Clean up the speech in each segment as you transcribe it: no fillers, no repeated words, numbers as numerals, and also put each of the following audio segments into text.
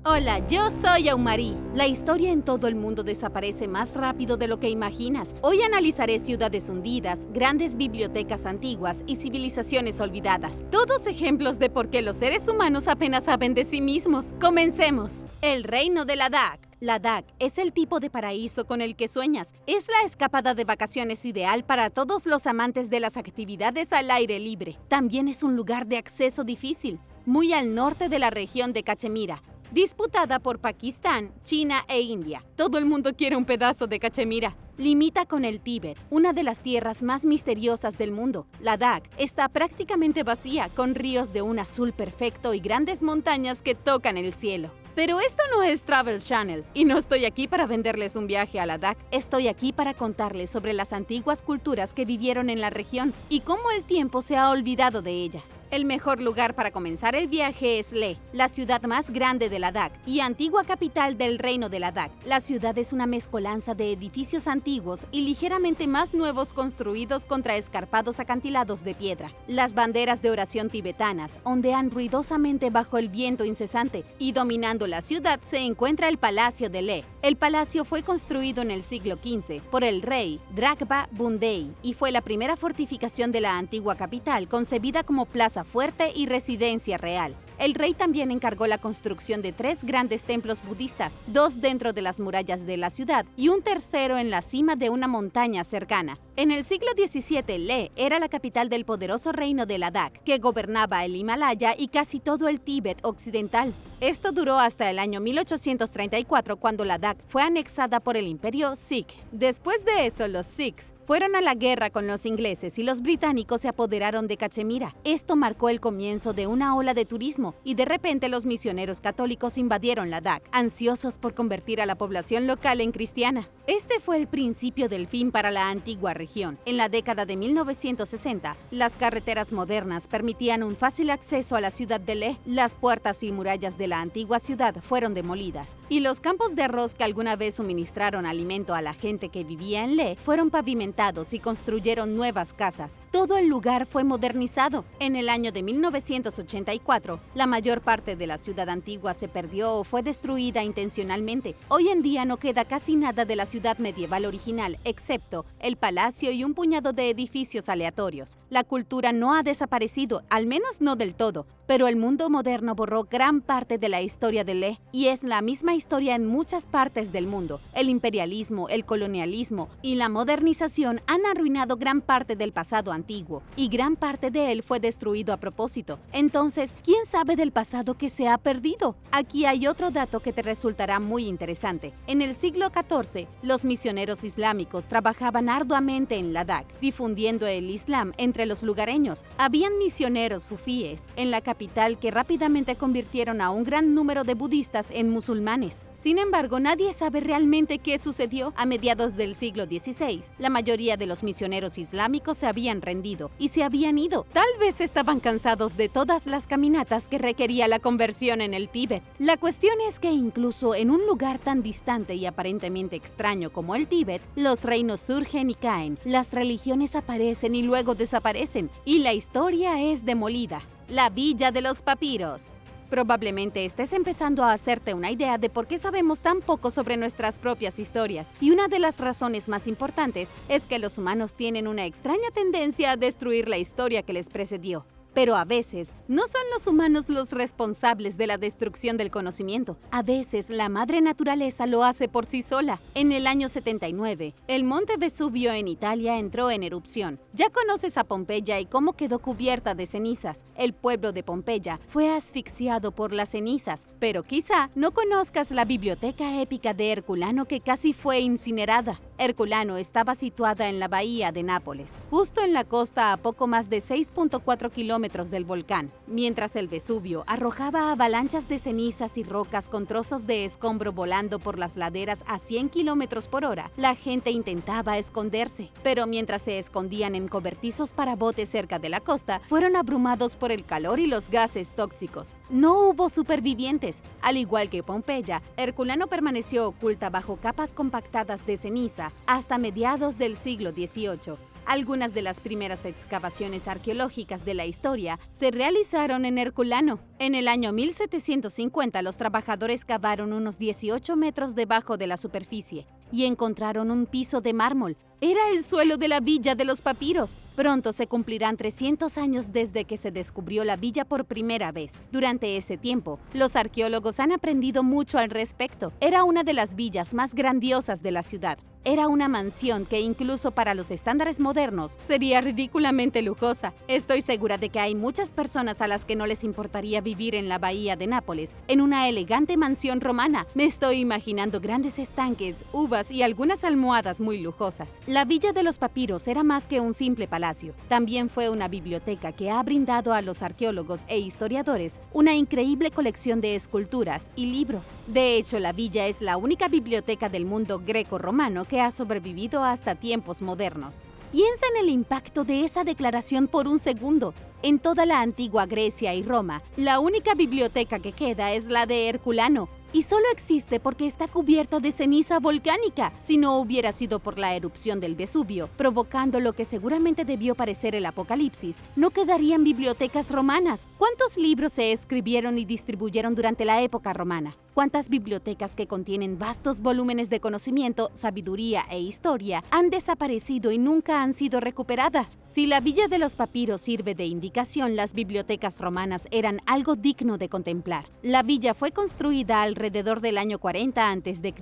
Hola, yo soy Aumari. La historia en todo el mundo desaparece más rápido de lo que imaginas. Hoy analizaré ciudades hundidas, grandes bibliotecas antiguas y civilizaciones olvidadas. Todos ejemplos de por qué los seres humanos apenas saben de sí mismos. ¡Comencemos! El reino de Ladakh. Ladakh es el tipo de paraíso con el que sueñas. Es la escapada de vacaciones ideal para todos los amantes de las actividades al aire libre. También es un lugar de acceso difícil, muy al norte de la región de Cachemira, disputada por Pakistán, China e India. Todo el mundo quiere un pedazo de Cachemira. Limita con el Tíbet, una de las tierras más misteriosas del mundo. Ladakh está prácticamente vacía, con ríos de un azul perfecto y grandes montañas que tocan el cielo. Pero esto no es Travel Channel, y no estoy aquí para venderles un viaje a Ladakh. Estoy aquí para contarles sobre las antiguas culturas que vivieron en la región y cómo el tiempo se ha olvidado de ellas. El mejor lugar para comenzar el viaje es Leh, la ciudad más grande de Ladakh y antigua capital del reino de Ladakh. La ciudad es una mezcolanza de edificios antiguos y ligeramente más nuevos construidos contra escarpados acantilados de piedra. Las banderas de oración tibetanas ondean ruidosamente bajo el viento incesante y dominando la ciudad se encuentra el Palacio de Leh. El palacio fue construido en el siglo XV por el rey Dragba Bundey y fue la primera fortificación de la antigua capital concebida como plaza fuerte y residencia real. El rey también encargó la construcción de 3 grandes templos budistas, 2 dentro de las murallas de la ciudad y un tercero en la cima de una montaña cercana. En el siglo XVII, Leh era la capital del poderoso reino de Ladakh, que gobernaba el Himalaya y casi todo el Tíbet occidental. Esto duró hasta el año 1834, cuando Ladakh fue anexada por el imperio Sikh. Después de eso, los Sikhs fueron a la guerra con los ingleses y los británicos se apoderaron de Cachemira. Esto marcó el comienzo de una ola de turismo y de repente los misioneros católicos invadieron Ladakh, ansiosos por convertir a la población local en cristiana. Este fue el principio del fin para la antigua región. En la década de 1960, las carreteras modernas permitían un fácil acceso a la ciudad de Leh. Las puertas y murallas de la antigua ciudad fueron demolidas y los campos de arroz que alguna vez suministraron alimento a la gente que vivía en Leh fueron pavimentados y construyeron nuevas casas. Todo el lugar fue modernizado. En el año de 1984, la mayor parte de la ciudad antigua se perdió o fue destruida intencionalmente. Hoy en día no queda casi nada de la ciudad medieval original, excepto el palacio y un puñado de edificios aleatorios. La cultura no ha desaparecido, al menos no del todo, pero el mundo moderno borró gran parte de la historia de Leh y es la misma historia en muchas partes del mundo. El imperialismo, el colonialismo y la modernización han arruinado gran parte del pasado antiguo y gran parte de él fue destruido a propósito. Entonces, ¿quién sabe del pasado que se ha perdido? Aquí hay otro dato que te resultará muy interesante. En el siglo XIV, los misioneros islámicos trabajaban arduamente en Ladakh, difundiendo el Islam entre los lugareños. Habían misioneros sufíes en la capital que rápidamente convirtieron a un gran número de budistas en musulmanes. Sin embargo, nadie sabe realmente qué sucedió. A mediados del siglo XVI, la mayoría de los misioneros islámicos se habían rendido y se habían ido. Tal vez estaban cansados de todas las caminatas que requería la conversión en el Tíbet. La cuestión es que incluso en un lugar tan distante y aparentemente extraño como el Tíbet, los reinos surgen y caen, las religiones aparecen y luego desaparecen, y la historia es demolida. La Villa de los Papiros. Probablemente estés empezando a hacerte una idea de por qué sabemos tan poco sobre nuestras propias historias, y una de las razones más importantes es que los humanos tienen una extraña tendencia a destruir la historia que les precedió. Pero a veces, no son los humanos los responsables de la destrucción del conocimiento. A veces, la madre naturaleza lo hace por sí sola. En el año 79, el monte Vesubio en Italia entró en erupción. Ya conoces a Pompeya y cómo quedó cubierta de cenizas. El pueblo de Pompeya fue asfixiado por las cenizas, pero quizá no conozcas la biblioteca épica de Herculano que casi fue incinerada. Herculano estaba situada en la bahía de Nápoles, justo en la costa a poco más de 6.4 kilómetros del volcán, mientras el Vesubio arrojaba avalanchas de cenizas y rocas con trozos de escombro volando por las laderas a 100 kilómetros por hora. La gente intentaba esconderse, pero mientras se escondían en cobertizos para botes cerca de la costa, fueron abrumados por el calor y los gases tóxicos. No hubo supervivientes. Al igual que Pompeya, Herculano permaneció oculta bajo capas compactadas de ceniza hasta mediados del siglo XVIII. Algunas de las primeras excavaciones arqueológicas de la historia se realizaron en Herculano. En el año 1750, los trabajadores cavaron unos 18 metros debajo de la superficie y encontraron un piso de mármol. Era el suelo de la villa de los papiros. Pronto se cumplirán 300 años desde que se descubrió la villa por primera vez. Durante ese tiempo, los arqueólogos han aprendido mucho al respecto. Era una de las villas más grandiosas de la ciudad. Era una mansión que incluso para los estándares modernos sería ridículamente lujosa. Estoy segura de que hay muchas personas a las que no les importaría vivir en la bahía de Nápoles, en una elegante mansión romana. Me estoy imaginando grandes estanques, uvas y algunas almohadas muy lujosas. La Villa de los Papiros era más que un simple palacio. También fue una biblioteca que ha brindado a los arqueólogos e historiadores una increíble colección de esculturas y libros. De hecho, la villa es la única biblioteca del mundo greco-romano que ha sobrevivido hasta tiempos modernos. Piensa en el impacto de esa declaración por un segundo. En toda la antigua Grecia y Roma, la única biblioteca que queda es la de Herculano, y solo existe porque está cubierta de ceniza volcánica. Si no hubiera sido por la erupción del Vesubio, provocando lo que seguramente debió parecer el apocalipsis, no quedarían bibliotecas romanas. ¿Cuántos libros se escribieron y distribuyeron durante la época romana? ¿Cuántas bibliotecas que contienen vastos volúmenes de conocimiento, sabiduría e historia han desaparecido y nunca han sido recuperadas? Si la Villa de los Papiros sirve de indicación, las bibliotecas romanas eran algo digno de contemplar. La villa fue construida alrededor del año 40 a.C.,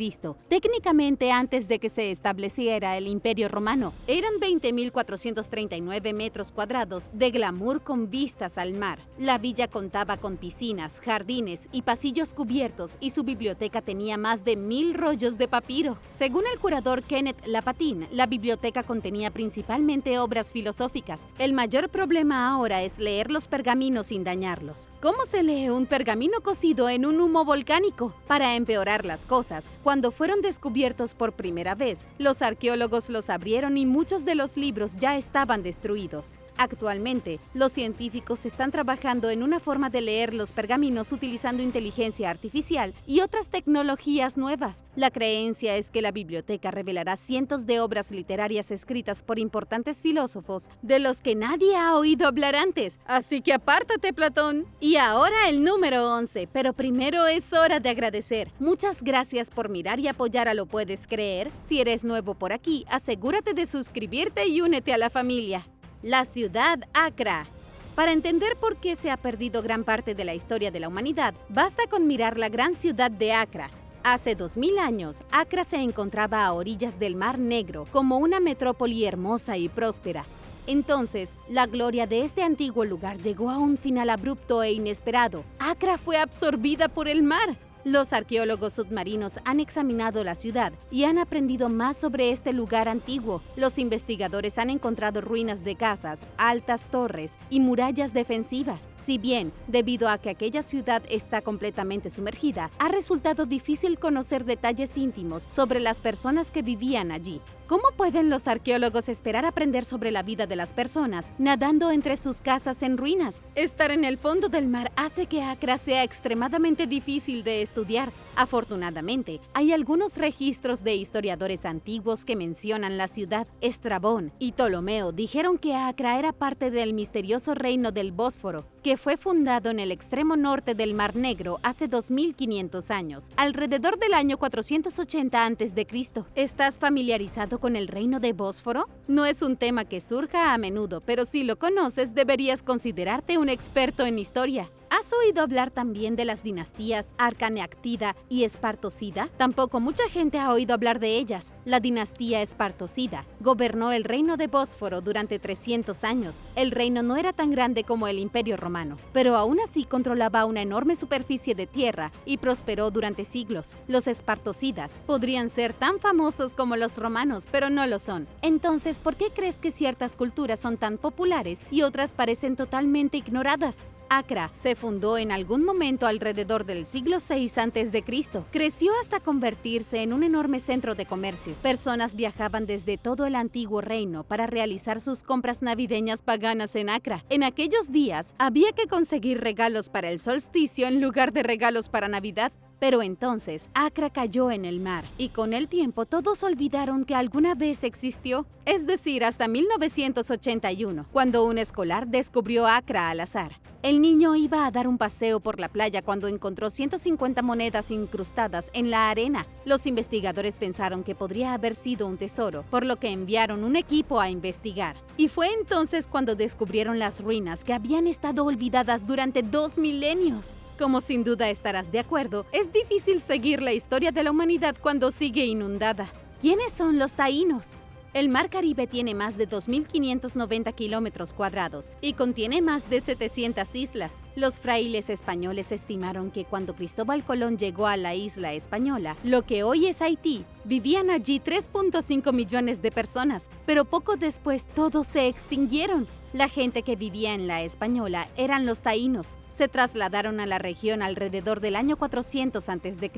técnicamente antes de que se estableciera el Imperio Romano. Eran 20.439 metros cuadrados de glamour con vistas al mar. La villa contaba con piscinas, jardines y pasillos cubiertos, y su biblioteca tenía más de 1,000 rollos de papiro. Según el curador Kenneth Lapatin, la biblioteca contenía principalmente obras filosóficas. El mayor problema ahora es leer los pergaminos sin dañarlos. ¿Cómo se lee un pergamino cocido en un humo volcánico? Para empeorar las cosas, cuando fueron descubiertos por primera vez, los arqueólogos los abrieron y muchos de los libros ya estaban destruidos. Actualmente, los científicos están trabajando en una forma de leer los pergaminos utilizando inteligencia artificial y otras tecnologías nuevas. La creencia es que la biblioteca revelará cientos de obras literarias escritas por importantes filósofos de los que nadie ha oído hablar antes. Así que apártate, Platón. Y ahora el número 11, pero primero es hora de agradecer. Muchas gracias por mirar y apoyar a Lo Puedes Creer. Si eres nuevo por aquí, asegúrate de suscribirte y únete a la familia. La ciudad Accra. Para entender por qué se ha perdido gran parte de la historia de la humanidad, basta con mirar la gran ciudad de Accra. Hace 2000 años, Accra se encontraba a orillas del Mar Negro como una metrópoli hermosa y próspera. Entonces, la gloria de este antiguo lugar llegó a un final abrupto e inesperado. Accra fue absorbida por el mar. Los arqueólogos submarinos han examinado la ciudad y han aprendido más sobre este lugar antiguo. Los investigadores han encontrado ruinas de casas, altas torres y murallas defensivas. Si bien, debido a que aquella ciudad está completamente sumergida, ha resultado difícil conocer detalles íntimos sobre las personas que vivían allí. ¿Cómo pueden los arqueólogos esperar aprender sobre la vida de las personas nadando entre sus casas en ruinas? Estar en el fondo del mar hace que Accra sea extremadamente difícil de estudiar. Afortunadamente, hay algunos registros de historiadores antiguos que mencionan la ciudad. Estrabón y Ptolomeo dijeron que Accra era parte del misterioso reino del Bósforo, que fue fundado en el extremo norte del Mar Negro hace 2500 años, alrededor del año 480 a.C. ¿Estás familiarizado con el reino de Bósforo? No es un tema que surja a menudo, pero si lo conoces, deberías considerarte un experto en historia. ¿Has oído hablar también de las dinastías Arcaneactida y Espartocida? Tampoco mucha gente ha oído hablar de ellas. La dinastía Espartocida gobernó el reino de Bósforo durante 300 años. El reino no era tan grande como el Imperio Romano, pero aún así controlaba una enorme superficie de tierra y prosperó durante siglos. Los espartocidas podrían ser tan famosos como los romanos, pero no lo son. Entonces, ¿por qué crees que ciertas culturas son tan populares y otras parecen totalmente ignoradas? Accra se fundó en algún momento alrededor del siglo VI a.C. Creció hasta convertirse en un enorme centro de comercio. Personas viajaban desde todo el antiguo reino para realizar sus compras navideñas paganas en Accra. En aquellos días, había que conseguir regalos para el solsticio en lugar de regalos para Navidad. Pero entonces, Accra cayó en el mar, y con el tiempo todos olvidaron que alguna vez existió. Es decir, hasta 1981, cuando un escolar descubrió Accra al azar. El niño iba a dar un paseo por la playa cuando encontró 150 monedas incrustadas en la arena. Los investigadores pensaron que podría haber sido un tesoro, por lo que enviaron un equipo a investigar. Y fue entonces cuando descubrieron las ruinas que habían estado olvidadas durante 2 milenios. Como sin duda estarás de acuerdo, es difícil seguir la historia de la humanidad cuando sigue inundada. ¿Quiénes son los taínos? El Mar Caribe tiene más de 2.590 kilómetros cuadrados y contiene más de 700 islas. Los frailes españoles estimaron que cuando Cristóbal Colón llegó a la isla española, lo que hoy es Haití, vivían allí 3.5 millones de personas, pero poco después todos se extinguieron. La gente que vivía en la Española eran los taínos. Se trasladaron a la región alrededor del año 400 a.C.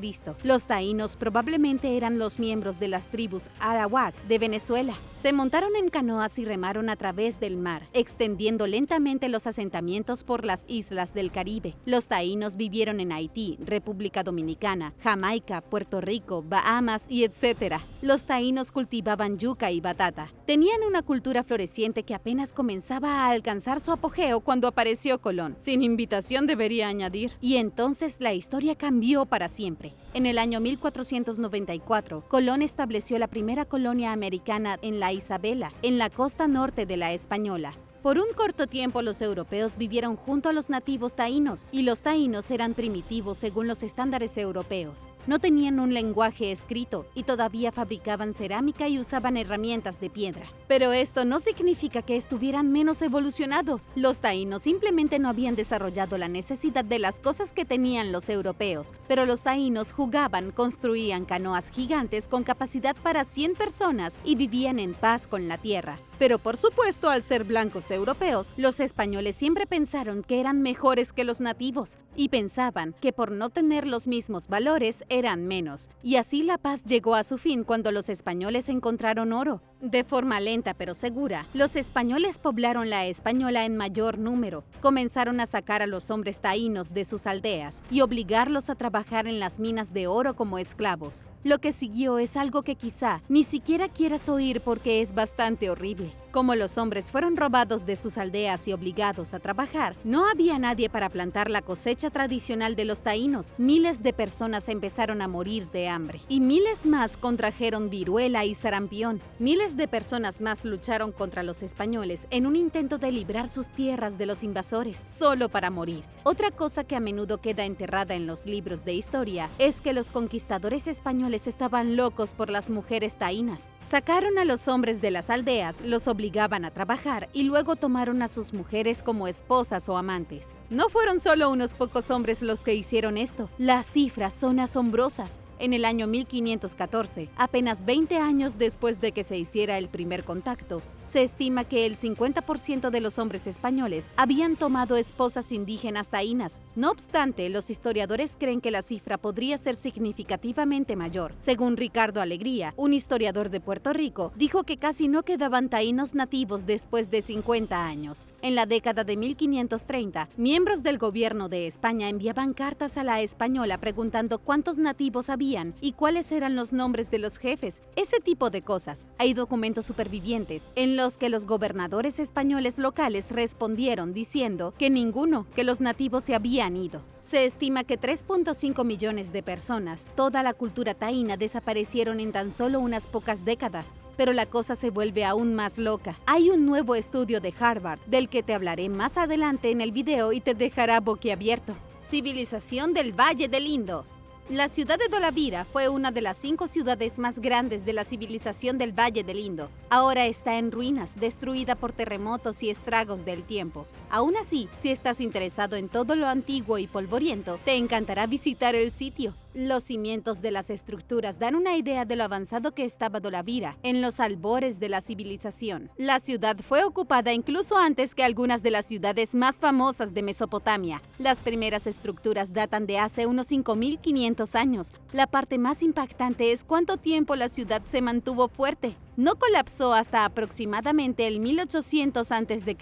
Los taínos probablemente eran los miembros de las tribus Arawak de Venezuela. Se montaron en canoas y remaron a través del mar, extendiendo lentamente los asentamientos por las islas del Caribe. Los taínos vivieron en Haití, República Dominicana, Jamaica, Puerto Rico, Bahamas y etc. Los taínos cultivaban yuca y batata. Tenían una cultura floreciente que apenas comenzaba a alcanzar su apogeo cuando apareció Colón. Sin invitación debería añadir. Y entonces la historia cambió para siempre. En el año 1494, Colón estableció la primera colonia americana en la Isabela, en la costa norte de la Española. Por un corto tiempo los europeos vivieron junto a los nativos taínos y los taínos eran primitivos según los estándares europeos. No tenían un lenguaje escrito y todavía fabricaban cerámica y usaban herramientas de piedra. Pero esto no significa que estuvieran menos evolucionados. Los taínos simplemente no habían desarrollado la necesidad de las cosas que tenían los europeos, pero los taínos jugaban, construían canoas gigantes con capacidad para 100 personas y vivían en paz con la tierra. Pero por supuesto, al ser blancos europeos, los españoles siempre pensaron que eran mejores que los nativos y pensaban que por no tener los mismos valores eran menos. Y así la paz llegó a su fin cuando los españoles encontraron oro. De forma lenta pero segura, los españoles poblaron la Española en mayor número, comenzaron a sacar a los hombres taínos de sus aldeas y obligarlos a trabajar en las minas de oro como esclavos. Lo que siguió es algo que quizá ni siquiera quieras oír porque es bastante horrible. Como los hombres fueron robados de sus aldeas y obligados a trabajar, no había nadie para plantar la cosecha tradicional de los taínos. Miles de personas empezaron a morir de hambre y miles más contrajeron viruela y sarampión. Miles de personas más lucharon contra los españoles en un intento de librar sus tierras de los invasores, solo para morir. Otra cosa que a menudo queda enterrada en los libros de historia es que los conquistadores españoles estaban locos por las mujeres taínas. Sacaron a los hombres de las aldeas, los obligaban a trabajar y luego tomaron a sus mujeres como esposas o amantes. No fueron solo unos pocos hombres los que hicieron esto. Las cifras son asombrosas. En el año 1514, apenas 20 años después de que se hiciera el primer contacto, se estima que el 50% de los hombres españoles habían tomado esposas indígenas taínas. No obstante, los historiadores creen que la cifra podría ser significativamente mayor. Según Ricardo Alegría, un historiador de Puerto Rico, dijo que casi no quedaban taínos nativos después de 50 años. En la década de 1530, miembros del gobierno de España enviaban cartas a la española preguntando cuántos nativos había y cuáles eran los nombres de los jefes, ese tipo de cosas. Hay documentos supervivientes en los que los gobernadores españoles locales respondieron diciendo que ninguno, que los nativos se habían ido. Se estima que 3.5 millones de personas, toda la cultura taína, desaparecieron en tan solo unas pocas décadas. Pero la cosa se vuelve aún más loca. Hay un nuevo estudio de Harvard, del que te hablaré más adelante en el video y te dejará boquiabierto. Civilización del Valle del Indo. La ciudad de Dholavira fue una de las 5 ciudades más grandes de la civilización del Valle del Indo. Ahora está en ruinas, destruida por terremotos y estragos del tiempo. Aún así, si estás interesado en todo lo antiguo y polvoriento, te encantará visitar el sitio. Los cimientos de las estructuras dan una idea de lo avanzado que estaba Dholavira en los albores de la civilización. La ciudad fue ocupada incluso antes que algunas de las ciudades más famosas de Mesopotamia. Las primeras estructuras datan de hace unos 5.500 años. La parte más impactante es cuánto tiempo la ciudad se mantuvo fuerte. No colapsó hasta aproximadamente el 1800 a.C.,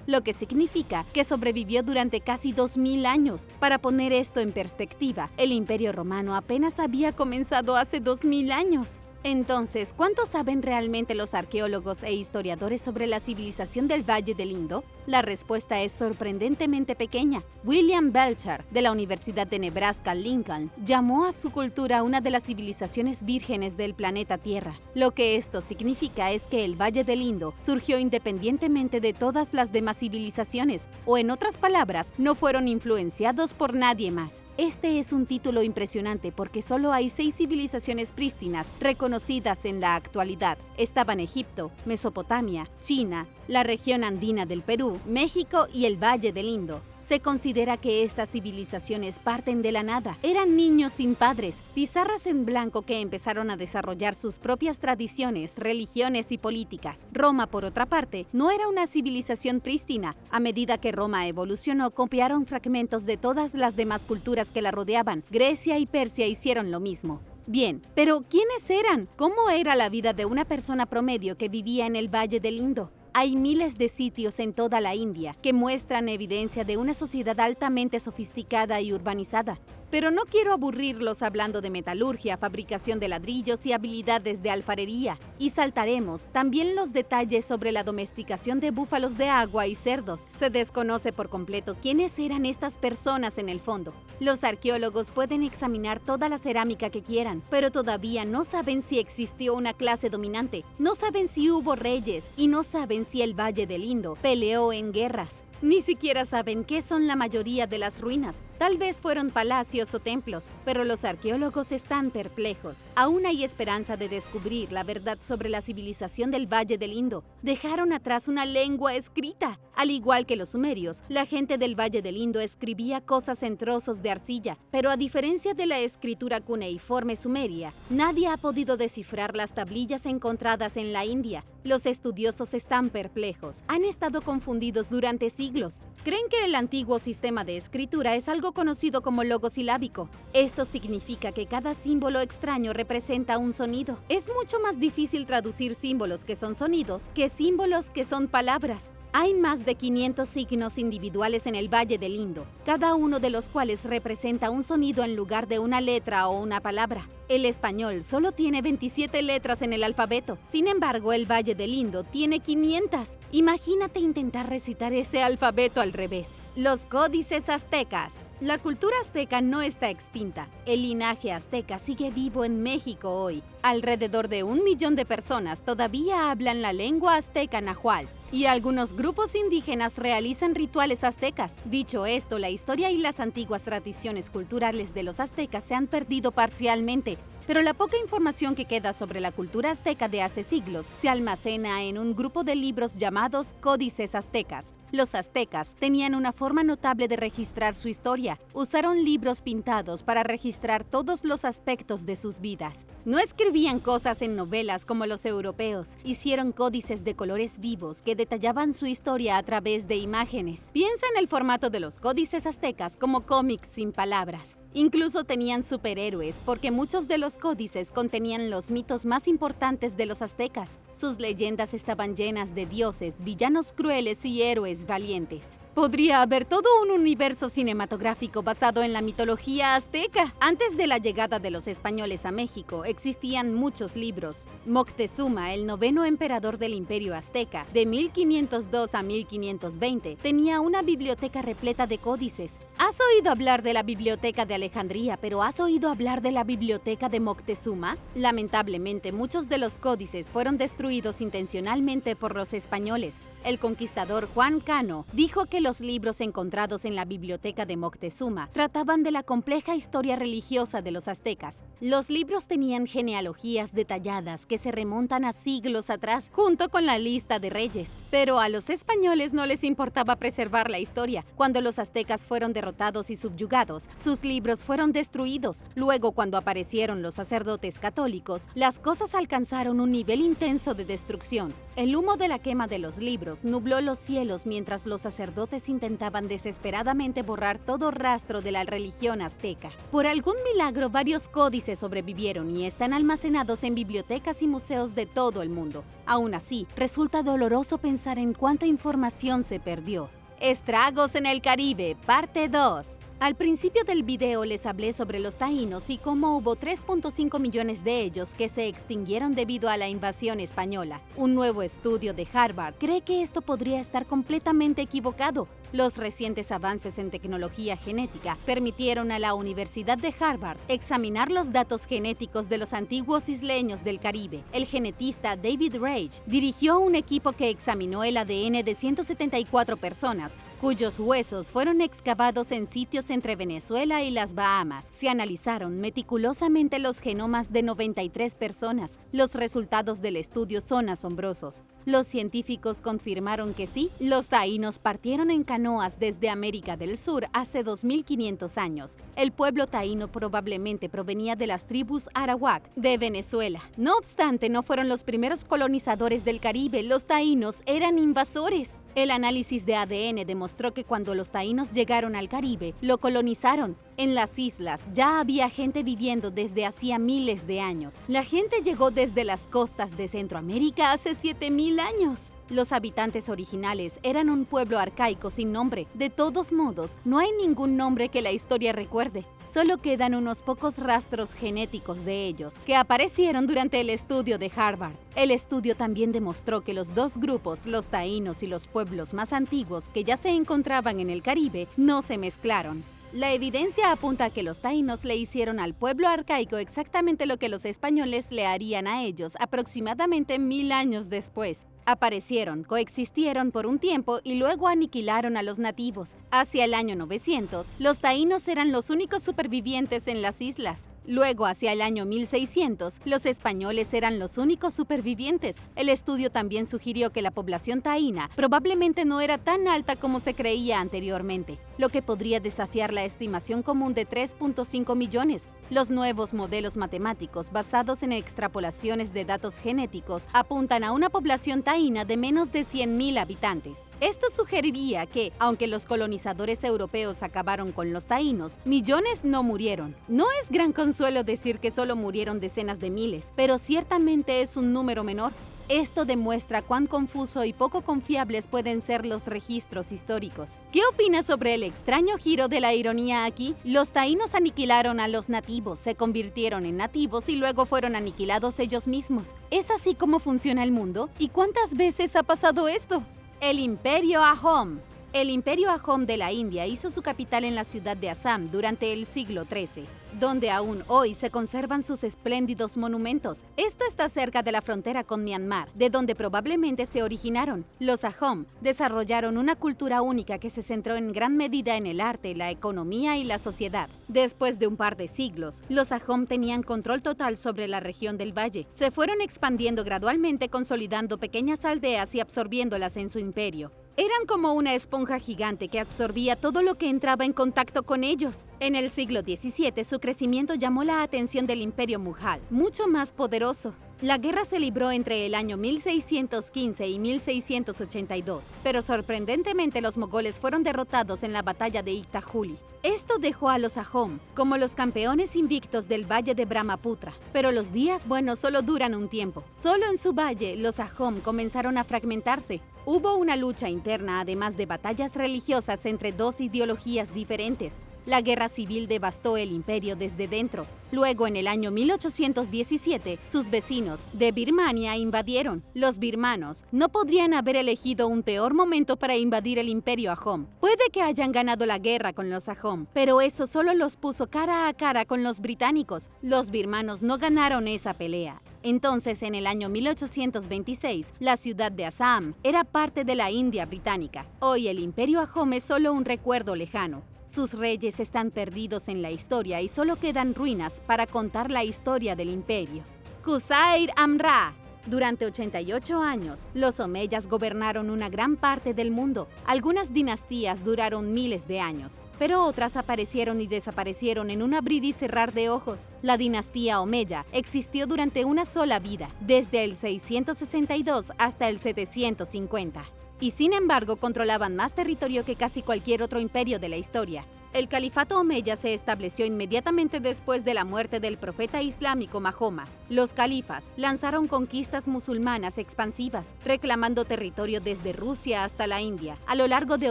lo que significa que sobrevivió durante casi 2000 años. Para poner esto en perspectiva, el Imperio Romano apenas había comenzado hace 2000 años. Entonces, ¿cuánto saben realmente los arqueólogos e historiadores sobre la civilización del Valle del Indo? La respuesta es sorprendentemente pequeña. William Belcher, de la Universidad de Nebraska-Lincoln, llamó a su cultura una de las civilizaciones vírgenes del planeta Tierra. Lo que esto significa es que el Valle del Indo surgió independientemente de todas las demás civilizaciones, o en otras palabras, no fueron influenciados por nadie más. Este es un título impresionante porque solo hay 6 civilizaciones prístinas reconocidas en la actualidad. Estaban Egipto, Mesopotamia, China, la región andina del Perú, México y el Valle del Indo. Se considera que estas civilizaciones parten de la nada. Eran niños sin padres, pizarras en blanco que empezaron a desarrollar sus propias tradiciones, religiones y políticas. Roma, por otra parte, no era una civilización prístina. A medida que Roma evolucionó, copiaron fragmentos de todas las demás culturas que la rodeaban. Grecia y Persia hicieron lo mismo. Bien, pero ¿quiénes eran? ¿Cómo era la vida de una persona promedio que vivía en el Valle del Indo? Hay miles de sitios en toda la India que muestran evidencia de una sociedad altamente sofisticada y urbanizada. Pero no quiero aburrirlos hablando de metalurgia, fabricación de ladrillos y habilidades de alfarería. Y saltaremos también los detalles sobre la domesticación de búfalos de agua y cerdos. Se desconoce por completo quiénes eran estas personas en el fondo. Los arqueólogos pueden examinar toda la cerámica que quieran, pero todavía no saben si existió una clase dominante, no saben si hubo reyes y no saben si el Valle del Indo peleó en guerras. Ni siquiera saben qué son la mayoría de las ruinas. Tal vez fueron palacios o templos, pero los arqueólogos están perplejos. Aún hay esperanza de descubrir la verdad sobre la civilización del Valle del Indo. Dejaron atrás una lengua escrita. Al igual que los sumerios, la gente del Valle del Indo escribía cosas en trozos de arcilla, pero a diferencia de la escritura cuneiforme sumeria, nadie ha podido descifrar las tablillas encontradas en la India. Los estudiosos están perplejos. Han estado confundidos durante siglos. Creen que el antiguo sistema de escritura es algo conocido como logosilábico. Esto significa que cada símbolo extraño representa un sonido. Es mucho más difícil traducir símbolos que son sonidos que símbolos que son palabras. Hay más de 500 signos individuales en el Valle del Indo, cada uno de los cuales representa un sonido en lugar de una letra o una palabra. El español solo tiene 27 letras en el alfabeto, sin embargo el Valle del Indo tiene 500. Imagínate intentar recitar ese alfabeto al revés. Los códices aztecas. La cultura azteca no está extinta. El linaje azteca sigue vivo en México hoy. Alrededor de 1 millón de personas todavía hablan la lengua azteca náhuatl. Y algunos grupos indígenas realizan rituales aztecas. Dicho esto, la historia y las antiguas tradiciones culturales de los aztecas se han perdido parcialmente, pero la poca información que queda sobre la cultura azteca de hace siglos se almacena en un grupo de libros llamados Códices Aztecas. Los aztecas tenían una forma notable de registrar su historia. Usaron libros pintados para registrar todos los aspectos de sus vidas. No escribían cosas en novelas como los europeos. Hicieron códices de colores vivos que detallaban su historia a través de imágenes. Piensa en el formato de los códices aztecas como cómics sin palabras. Incluso tenían superhéroes, porque muchos de los códices contenían los mitos más importantes de los aztecas. Sus leyendas estaban llenas de dioses, villanos crueles y héroes valientes. Podría haber todo un universo cinematográfico basado en la mitología azteca. Antes de la llegada de los españoles a México, existían muchos libros. Moctezuma, el 9º emperador del Imperio Azteca, de 1502 a 1520, tenía una biblioteca repleta de códices. ¿Has oído hablar de la Biblioteca de Alejandría, pero has oído hablar de la Biblioteca de Moctezuma? Lamentablemente, muchos de los códices fueron destruidos intencionalmente por los españoles. El conquistador Juan Cano dijo que los libros encontrados en la biblioteca de Moctezuma trataban de la compleja historia religiosa de los aztecas. Los libros tenían genealogías detalladas que se remontan a siglos atrás, junto con la lista de reyes. Pero a los españoles no les importaba preservar la historia. Cuando los aztecas fueron derrotados y subyugados, sus libros fueron destruidos. Luego, cuando aparecieron los sacerdotes católicos, las cosas alcanzaron un nivel intenso de destrucción. El humo de la quema de los libros nubló los cielos mientras los sacerdotes intentaban desesperadamente borrar todo rastro de la religión azteca. Por algún milagro, varios códices sobrevivieron y están almacenados en bibliotecas y museos de todo el mundo. Aún así, resulta doloroso pensar en cuánta información se perdió. Estragos en el Caribe, parte 2. Al principio del video les hablé sobre los taínos y cómo hubo 3.5 millones de ellos que se extinguieron debido a la invasión española. Un nuevo estudio de Harvard cree que esto podría estar completamente equivocado. Los recientes avances en tecnología genética permitieron a la Universidad de Harvard examinar los datos genéticos de los antiguos isleños del Caribe. El genetista David Reich dirigió un equipo que examinó el ADN de 174 personas, cuyos huesos fueron excavados en sitios entre Venezuela y las Bahamas. Se analizaron meticulosamente los genomas de 93 personas. Los resultados del estudio son asombrosos. Los científicos confirmaron que sí, los taínos partieron en canoas desde América del Sur hace 2500 años. El pueblo taíno probablemente provenía de las tribus arawak de Venezuela. No obstante, no fueron los primeros colonizadores del Caribe. Los taínos eran invasores. El análisis de ADN demostró que cuando los taínos llegaron al Caribe, lo colonizaron. En las islas ya había gente viviendo desde hacía miles de años. La gente llegó desde las costas de Centroamérica hace 7000 años. Los habitantes originales eran un pueblo arcaico sin nombre. De todos modos, no hay ningún nombre que la historia recuerde. Solo quedan unos pocos rastros genéticos de ellos, que aparecieron durante el estudio de Harvard. El estudio también demostró que los dos grupos, los taínos y los pueblos más antiguos que ya se encontraban en el Caribe, no se mezclaron. La evidencia apunta a que los taínos le hicieron al pueblo arcaico exactamente lo que los españoles le harían a ellos aproximadamente 1000 años después. Aparecieron, coexistieron por un tiempo y luego aniquilaron a los nativos. Hacia el año 900, los taínos eran los únicos supervivientes en las islas. Luego, hacia el año 1600, los españoles eran los únicos supervivientes. El estudio también sugirió que la población taína probablemente no era tan alta como se creía anteriormente, lo que podría desafiar la estimación común de 3.5 millones. Los nuevos modelos matemáticos basados en extrapolaciones de datos genéticos apuntan a una población taína de menos de 100.000 habitantes. Esto sugeriría que, aunque los colonizadores europeos acabaron con los taínos, millones no murieron. No es gran consuelo decir que solo murieron decenas de miles, pero ciertamente es un número menor. Esto demuestra cuán confuso y poco confiables pueden ser los registros históricos. ¿Qué opinas sobre el extraño giro de la ironía aquí? Los taínos aniquilaron a los nativos, se convirtieron en nativos y luego fueron aniquilados ellos mismos. ¿Es así como funciona el mundo? ¿Y cuántas veces ha pasado esto? El Imperio Ahom. El Imperio Ahom de la India hizo su capital en la ciudad de Assam durante el siglo XIII, donde aún hoy se conservan sus espléndidos monumentos. Esto está cerca de la frontera con Myanmar, de donde probablemente se originaron. Los Ahom desarrollaron una cultura única que se centró en gran medida en el arte, la economía y la sociedad. Después de un par de siglos, los Ahom tenían control total sobre la región del valle. Se fueron expandiendo gradualmente, consolidando pequeñas aldeas y absorbiéndolas en su imperio. Eran como una esponja gigante que absorbía todo lo que entraba en contacto con ellos. En el siglo XVII, su crecimiento llamó la atención del Imperio Mughal, mucho más poderoso. La guerra se libró entre el año 1615 y 1682, pero sorprendentemente los mogoles fueron derrotados en la batalla de Ikta Juli. Esto dejó a los Ahom como los campeones invictos del valle de Brahmaputra. Pero los días buenos solo duran un tiempo. Solo en su valle, los Ahom comenzaron a fragmentarse. Hubo una lucha interna, además de batallas religiosas entre dos ideologías diferentes. La guerra civil devastó el imperio desde dentro. Luego, en el año 1817, sus vecinos de Birmania invadieron. Los birmanos no podrían haber elegido un peor momento para invadir el imperio Ahom. Puede que hayan ganado la guerra con los Ahom, pero eso solo los puso cara a cara con los británicos. Los birmanos no ganaron esa pelea. Entonces, en el año 1826, la ciudad de Assam era parte de la India británica. Hoy el imperio Ahom es solo un recuerdo lejano. Sus reyes están perdidos en la historia y solo quedan ruinas para contar la historia del imperio. Qusair Amrah. Durante 88 años, los omeyas gobernaron una gran parte del mundo. Algunas dinastías duraron miles de años, pero otras aparecieron y desaparecieron en un abrir y cerrar de ojos. La dinastía omeya existió durante una sola vida, desde el 662 hasta el 750. Y sin embargo controlaban más territorio que casi cualquier otro imperio de la historia. El califato omeya se estableció inmediatamente después de la muerte del profeta islámico Mahoma. Los califas lanzaron conquistas musulmanas expansivas, reclamando territorio desde Rusia hasta la India, a lo largo de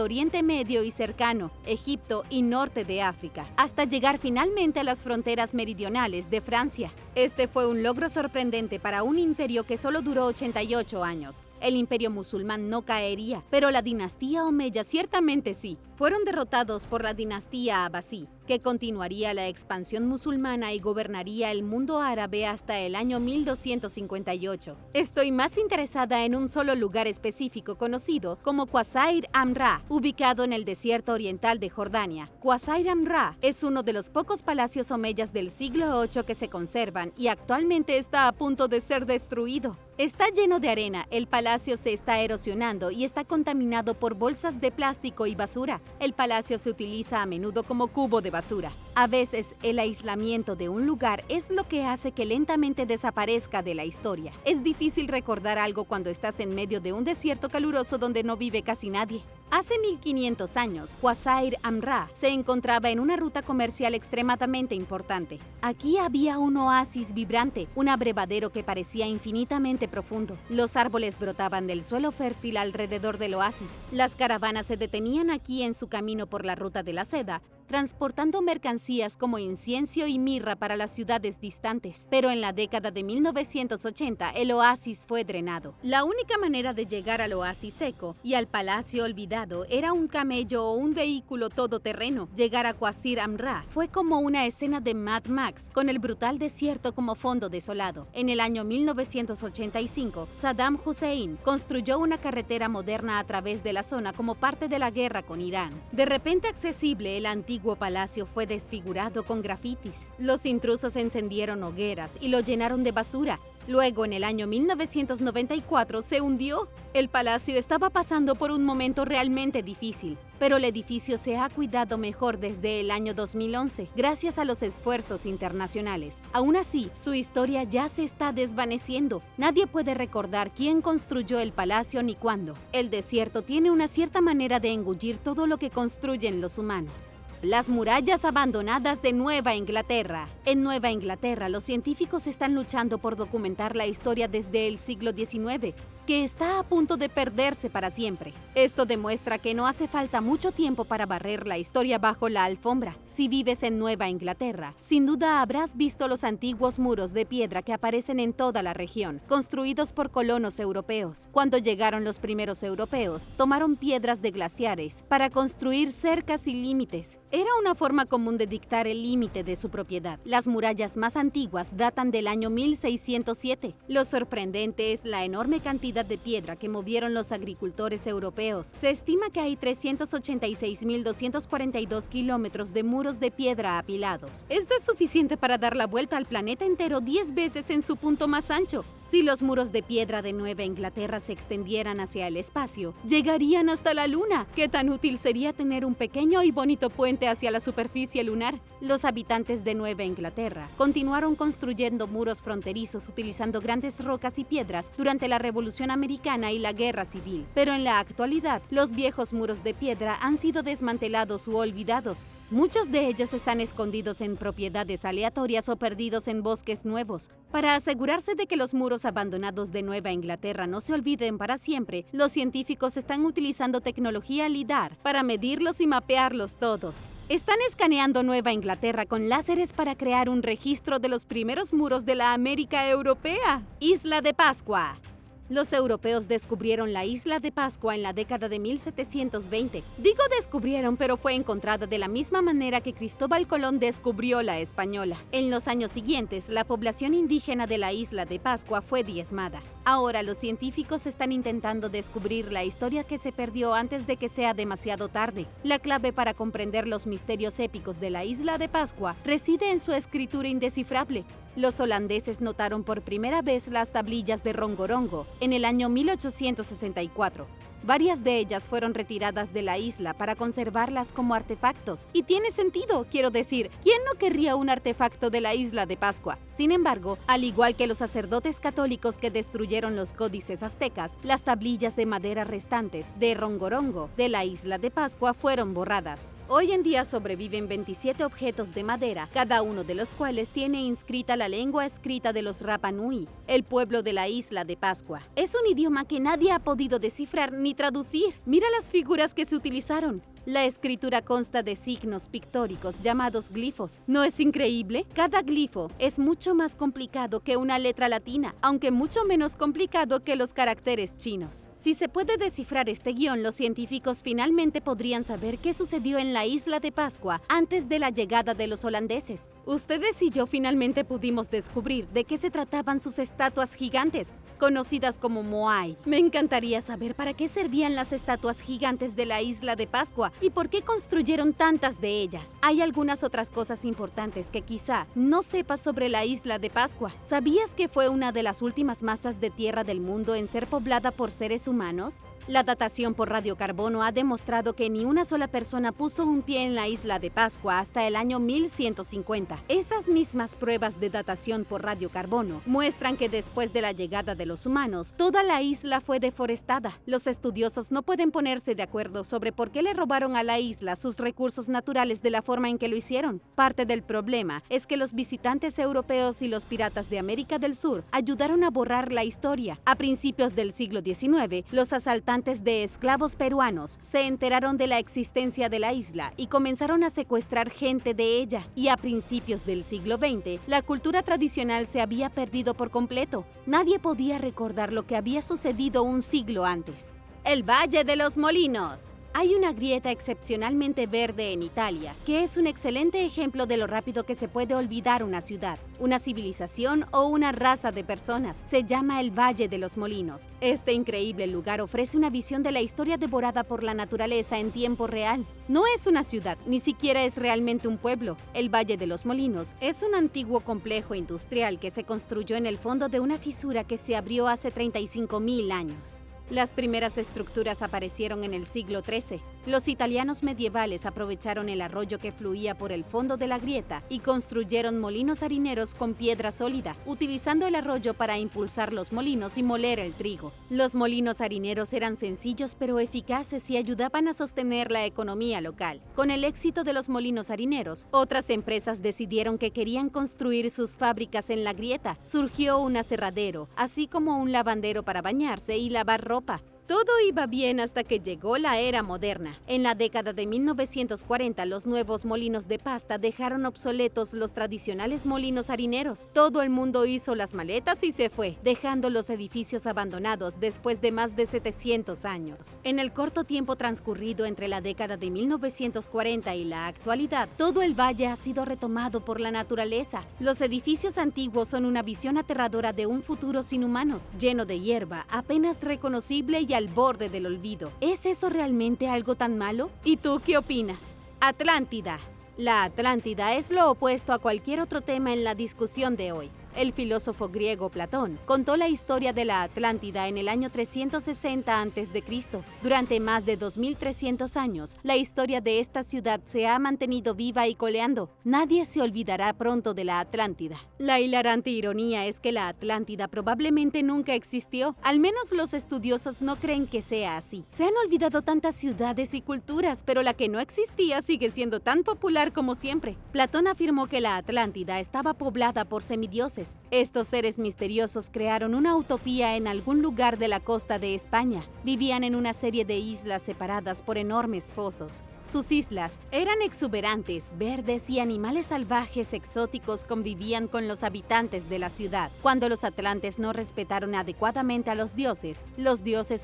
Oriente Medio y Cercano, Egipto y norte de África, hasta llegar finalmente a las fronteras meridionales de Francia. Este fue un logro sorprendente para un imperio que solo duró 88 años. El imperio musulmán no caería, pero la dinastía omeya ciertamente sí. Fueron derrotados por la dinastía abasí, que continuaría la expansión musulmana y gobernaría el mundo árabe hasta el año 1258. Estoy más interesada en un solo lugar específico conocido como Qasr Amrah, ubicado en el desierto oriental de Jordania. Qasr Amrah es uno de los pocos palacios omeyas del siglo VIII que se conservan y actualmente está a punto de ser destruido. Está lleno de arena, el palacio se está erosionando y está contaminado por bolsas de plástico y basura. El palacio se utiliza a menudo como cubo de basura. A veces, el aislamiento de un lugar es lo que hace que lentamente desaparezca de la historia. Es difícil recordar algo cuando estás en medio de un desierto caluroso donde no vive casi nadie. Hace 1500 años, Qasr Amrah se encontraba en una ruta comercial extremadamente importante. Aquí había un oasis vibrante, un abrevadero que parecía infinitamente profundo. Los árboles brotaban del suelo fértil alrededor del oasis. Las caravanas se detenían aquí en su camino por la ruta de la seda, transportando mercancías como incienso y mirra para las ciudades distantes. Pero en la década de 1980, el oasis fue drenado. La única manera de llegar al oasis seco y al palacio olvidado era un camello o un vehículo todoterreno. Llegar a Qasr Amrah fue como una escena de Mad Max, con el brutal desierto como fondo desolado. En el año 1985, Saddam Hussein construyó una carretera moderna a través de la zona como parte de la guerra con Irán. De repente accesible, el antiguo palacio fue desfigurado con grafitis. Los intrusos encendieron hogueras y lo llenaron de basura. Luego, en el año 1994, se hundió. El palacio estaba pasando por un momento realmente difícil, pero el edificio se ha cuidado mejor desde el año 2011, gracias a los esfuerzos internacionales. Aún así, su historia ya se está desvaneciendo. Nadie puede recordar quién construyó el palacio ni cuándo. El desierto tiene una cierta manera de engullir todo lo que construyen los humanos. Las murallas abandonadas de Nueva Inglaterra. En Nueva Inglaterra, los científicos están luchando por documentar la historia desde el siglo XIX, que está a punto de perderse para siempre. Esto demuestra que no hace falta mucho tiempo para barrer la historia bajo la alfombra. Si vives en Nueva Inglaterra, sin duda habrás visto los antiguos muros de piedra que aparecen en toda la región, construidos por colonos europeos. Cuando llegaron los primeros europeos, tomaron piedras de glaciares para construir cercas y límites. Era una forma común de dictar el límite de su propiedad. Las murallas más antiguas datan del año 1607. Lo sorprendente es la enorme cantidad de piedra que movieron los agricultores europeos. Se estima que hay 386.242 kilómetros de muros de piedra apilados. Esto es suficiente para dar la vuelta al planeta entero 10 veces en su punto más ancho. Si los muros de piedra de Nueva Inglaterra se extendieran hacia el espacio, llegarían hasta la Luna. ¿Qué tan útil sería tener un pequeño y bonito puente hacia la superficie lunar? Los habitantes de Nueva Inglaterra continuaron construyendo muros fronterizos utilizando grandes rocas y piedras durante la Revolución Americana y la Guerra Civil. Pero en la actualidad, los viejos muros de piedra han sido desmantelados u olvidados. Muchos de ellos están escondidos en propiedades aleatorias o perdidos en bosques nuevos. Para asegurarse de que los muros abandonados de Nueva Inglaterra no se olviden para siempre, los científicos están utilizando tecnología LIDAR para medirlos y mapearlos todos. Están escaneando Nueva Inglaterra con láseres para crear un registro de los primeros muros de la América europea. Isla de Pascua. Los europeos descubrieron la isla de Pascua en la década de 1720. Digo descubrieron, pero fue encontrada de la misma manera que Cristóbal Colón descubrió la española. En los años siguientes, la población indígena de la isla de Pascua fue diezmada. Ahora los científicos están intentando descubrir la historia que se perdió antes de que sea demasiado tarde. La clave para comprender los misterios épicos de la isla de Pascua reside en su escritura indescifrable. Los holandeses notaron por primera vez las tablillas de Rongorongo en el año 1864. Varias de ellas fueron retiradas de la isla para conservarlas como artefactos. Y tiene sentido, quiero decir, ¿quién no querría un artefacto de la isla de Pascua? Sin embargo, al igual que los sacerdotes católicos que destruyeron los códices aztecas, las tablillas de madera restantes de Rongorongo de la isla de Pascua fueron borradas. Hoy en día sobreviven 27 objetos de madera, cada uno de los cuales tiene inscrita la lengua escrita de los Rapa Nui, el pueblo de la isla de Pascua. Es un idioma que nadie ha podido descifrar ni traducir. Mira las figuras que se utilizaron. La escritura consta de signos pictóricos llamados glifos. ¿No es increíble? Cada glifo es mucho más complicado que una letra latina, aunque mucho menos complicado que los caracteres chinos. Si se puede descifrar este guión, los científicos finalmente podrían saber qué sucedió en la isla de Pascua antes de la llegada de los holandeses. Ustedes y yo finalmente pudimos descubrir de qué se trataban sus estatuas gigantes, conocidas como Moai. Me encantaría saber para qué servían las estatuas gigantes de la isla de Pascua y por qué construyeron tantas de ellas. Hay algunas otras cosas importantes que quizá no sepas sobre la isla de Pascua. ¿Sabías que fue una de las últimas masas de tierra del mundo en ser poblada por seres humanos? La datación por radiocarbono ha demostrado que ni una sola persona puso un pie en la isla de Pascua hasta el año 1150. Esas mismas pruebas de datación por radiocarbono muestran que después de la llegada de los humanos, toda la isla fue deforestada. Los estudiosos no pueden ponerse de acuerdo sobre por qué le robaron a la isla sus recursos naturales de la forma en que lo hicieron. Parte del problema es que los visitantes europeos y los piratas de América del Sur ayudaron a borrar la historia. A principios del siglo XIX, los asaltantes de esclavos peruanos se enteraron de la existencia de la isla y comenzaron a secuestrar gente de ella. Y a principios del siglo XX, la cultura tradicional se había perdido por completo. Nadie podía recordar lo que había sucedido un siglo antes. El Valle de los Molinos. Hay una grieta excepcionalmente verde en Italia, que es un excelente ejemplo de lo rápido que se puede olvidar una ciudad, una civilización o una raza de personas. Se llama el Valle de los Molinos. Este increíble lugar ofrece una visión de la historia devorada por la naturaleza en tiempo real. No es una ciudad, ni siquiera es realmente un pueblo. El Valle de los Molinos es un antiguo complejo industrial que se construyó en el fondo de una fisura que se abrió hace 35.000 años. Las primeras estructuras aparecieron en el siglo XIII. Los italianos medievales aprovecharon el arroyo que fluía por el fondo de la grieta y construyeron molinos harineros con piedra sólida, utilizando el arroyo para impulsar los molinos y moler el trigo. Los molinos harineros eran sencillos pero eficaces y ayudaban a sostener la economía local. Con el éxito de los molinos harineros, otras empresas decidieron que querían construir sus fábricas en la grieta. Surgió un aserradero, así como un lavandero para bañarse y lavar ropa. Todo iba bien hasta que llegó la era moderna. En la década de 1940, los nuevos molinos de pasta dejaron obsoletos los tradicionales molinos harineros. Todo el mundo hizo las maletas y se fue, dejando los edificios abandonados después de más de 700 años. En el corto tiempo transcurrido entre la década de 1940 y la actualidad, todo el valle ha sido retomado por la naturaleza. Los edificios antiguos son una visión aterradora de un futuro sin humanos, lleno de hierba, apenas reconocible y al borde del olvido. ¿Es eso realmente algo tan malo? ¿Y tú qué opinas? Atlántida. La Atlántida es lo opuesto a cualquier otro tema en la discusión de hoy. El filósofo griego Platón contó la historia de la Atlántida en el año 360 a.C. Durante más de 2300 años, la historia de esta ciudad se ha mantenido viva y coleando. Nadie se olvidará pronto de la Atlántida. La hilarante ironía es que la Atlántida probablemente nunca existió. Al menos los estudiosos no creen que sea así. Se han olvidado tantas ciudades y culturas, pero la que no existía sigue siendo tan popular como siempre. Platón afirmó que la Atlántida estaba poblada por semidioses. Estos seres misteriosos crearon una utopía en algún lugar de la costa de España. Vivían en una serie de islas separadas por enormes fosos. Sus islas eran exuberantes, verdes y animales salvajes exóticos convivían con los habitantes de la ciudad. Cuando los atlantes no respetaron adecuadamente a los dioses